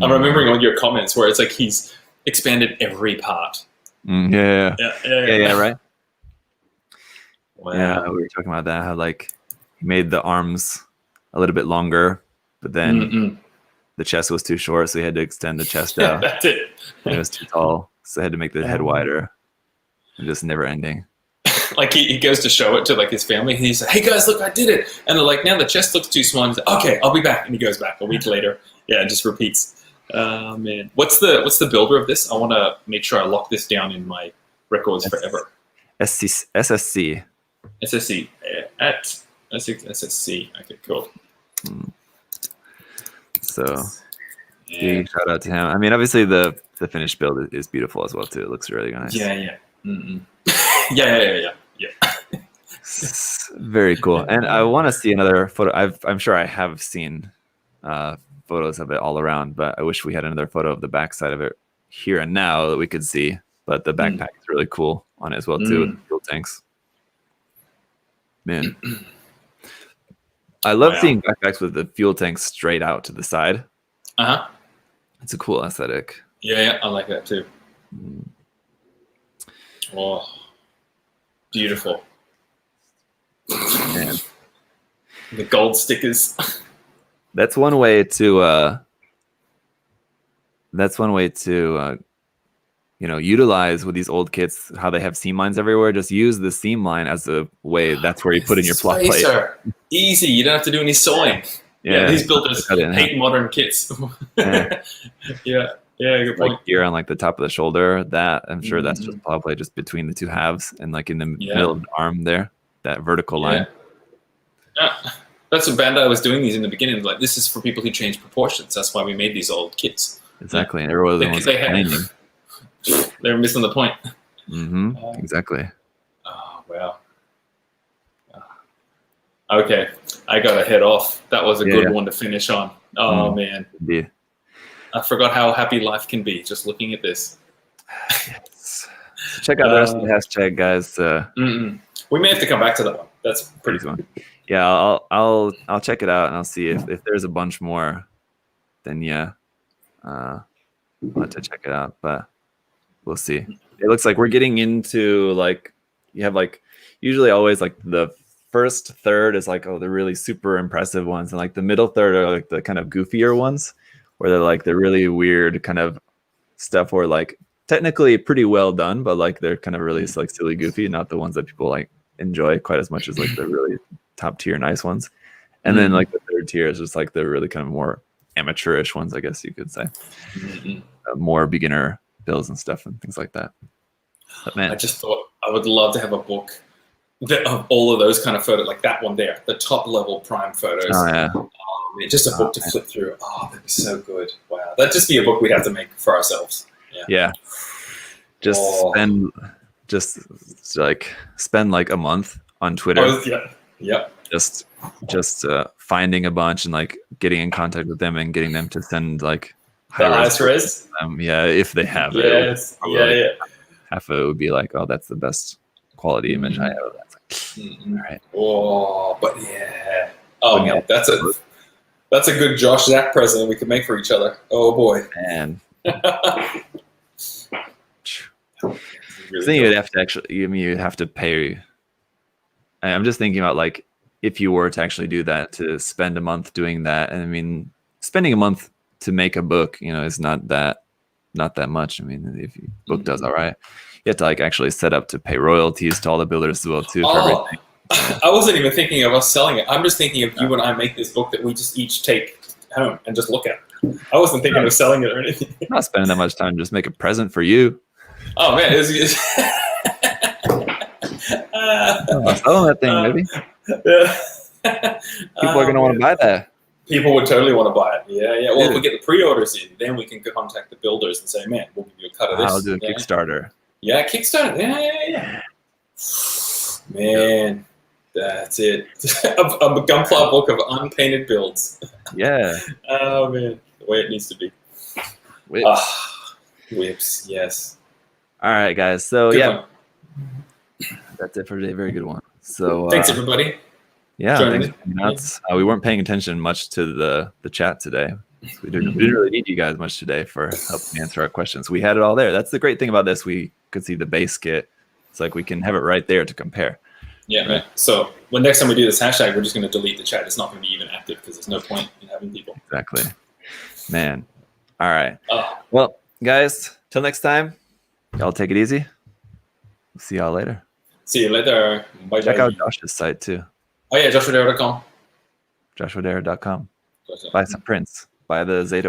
I'm remembering all your comments where it's like he's expanded every part. Yeah, right. Wow. Yeah, we were talking about that. How like he made the arms a little bit longer, but then the chest was too short, so he had to extend the chest out. That's it. And it was too tall, so they had to make the head wider. And just never ending. Like he goes to show it to like his family, and he's like, "Hey guys, look, I did it!" And they're like, "Now the chest looks too small." And he's like, "Okay, I'll be back." And he goes back a week later. Yeah, it just repeats. Man, what's the builder of this? I want to make sure I lock this down in my records forever. SSC. SSC at SSC. Okay, cool. So big shout out to him. I mean, obviously the finished build is beautiful as well too. It looks really nice. Yeah. Yeah. Very cool. And I want to see another photo. I'm sure I have seen photos of it all around, but I wish we had another photo of the backside of it here and now that we could see. But the backpack is really cool on it as well too, with the fuel tanks. Man, I love seeing backpacks with the fuel tanks straight out to the side. It's a cool aesthetic. Yeah, I like that too. Oh, beautiful. Man. The gold stickers. That's one way to utilize with these old kits how they have seam lines everywhere. Just use the seam line as a way. That's where you put in your plot plate. Easy. You don't have to do any sewing. Yeah, these builders hate modern kits. Yeah, good point. Like here on like the top of the shoulder, that I'm sure that's just plot plate just between the two halves and like in the middle of the arm there, that vertical line. Yeah. That's what Bandai was doing these in the beginning. Like, this is for people who change proportions. That's why we made these old kits. Exactly. And everyone was they were missing the point. Exactly. Oh, wow. Okay. I got to head off. That was a good one to finish on. Oh, man. Yeah. I forgot how happy life can be just looking at this. Yes. So check out the rest of the hashtag, guys. We may have to come back to that one. That's pretty fun. Yeah, I'll check it out and I'll see if there's a bunch more. Then I'll have to check it out. But we'll see. It looks like we're getting into like you have like usually always like the first third is like the really super impressive ones, and like the middle third are like the kind of goofier ones, where they're like the really weird kind of stuff where like technically pretty well done, but like they're kind of really like silly goofy, not the ones that people like enjoy quite as much as like the really top tier nice ones. And then like the third tier is just like the really kind of more amateurish ones, I guess you could say. More beginner builds and stuff and things like that. But man, I just thought I would love to have a book of all of those kind of photos, like that one there, the top level prime photos. Oh yeah. Just a book to flip through. Oh, that'd be so good. Wow. That'd just be a book we'd have to make for ourselves. Yeah. Just spend like a month on Twitter. Just finding a bunch and like getting in contact with them and getting them to send like highest res. If they have it. Yes. Yeah. Half of it would be like, oh, that's the best quality image I have. That's like, all right. Oh, but yeah. Oh man, that's a good Josh Zach present we could make for each other. Oh boy. Man. Really then you'd have to you'd have to pay. I'm just thinking about like if you were to actually do that, to spend a month doing that, and I mean spending a month to make a book, is not that much. I mean, if your book does all right, you have to like actually set up to pay royalties to all the builders as well too for everything. I wasn't even thinking of us selling it. I'm just thinking of you and I make this book that we just each take home and just look at. I wasn't thinking of selling it or anything. I'm not spending that much time. Just make a present for you. Oh man, selling that thing, maybe. People are gonna want to buy that. People would totally want to buy it. Yeah. Well, if we get the pre-orders in, then we can contact the builders and say, "Man, we'll give you a cut of this." I'll do a Kickstarter. Yeah, Kickstarter. Yeah. Man, that's it. a Gunpla book of unpainted builds. Yeah. Oh man, the way it needs to be. Whips, yes. All right, guys. So Good yeah, one. that's it for today. Very good one. So Thanks everybody. yeah, Joining thanks me. for hanging out. We weren't paying attention much to the chat today. We didn't really need you guys much today for helping answer our questions. We had it all there. That's the great thing about this. We could see the base kit. It's like we can have it right there to compare. Yeah, right. So when next time we do this hashtag, we're just going to delete the chat. It's not going to be even active because there's no point in having people. Exactly. Man. All right. Oh. Well, guys, till next time, y'all take it easy. See y'all later. See you later. Bye. Check out Josh's site too. Oh yeah, joshuadera.com. joshuadera.com. Buy some prints. Buy the Zeta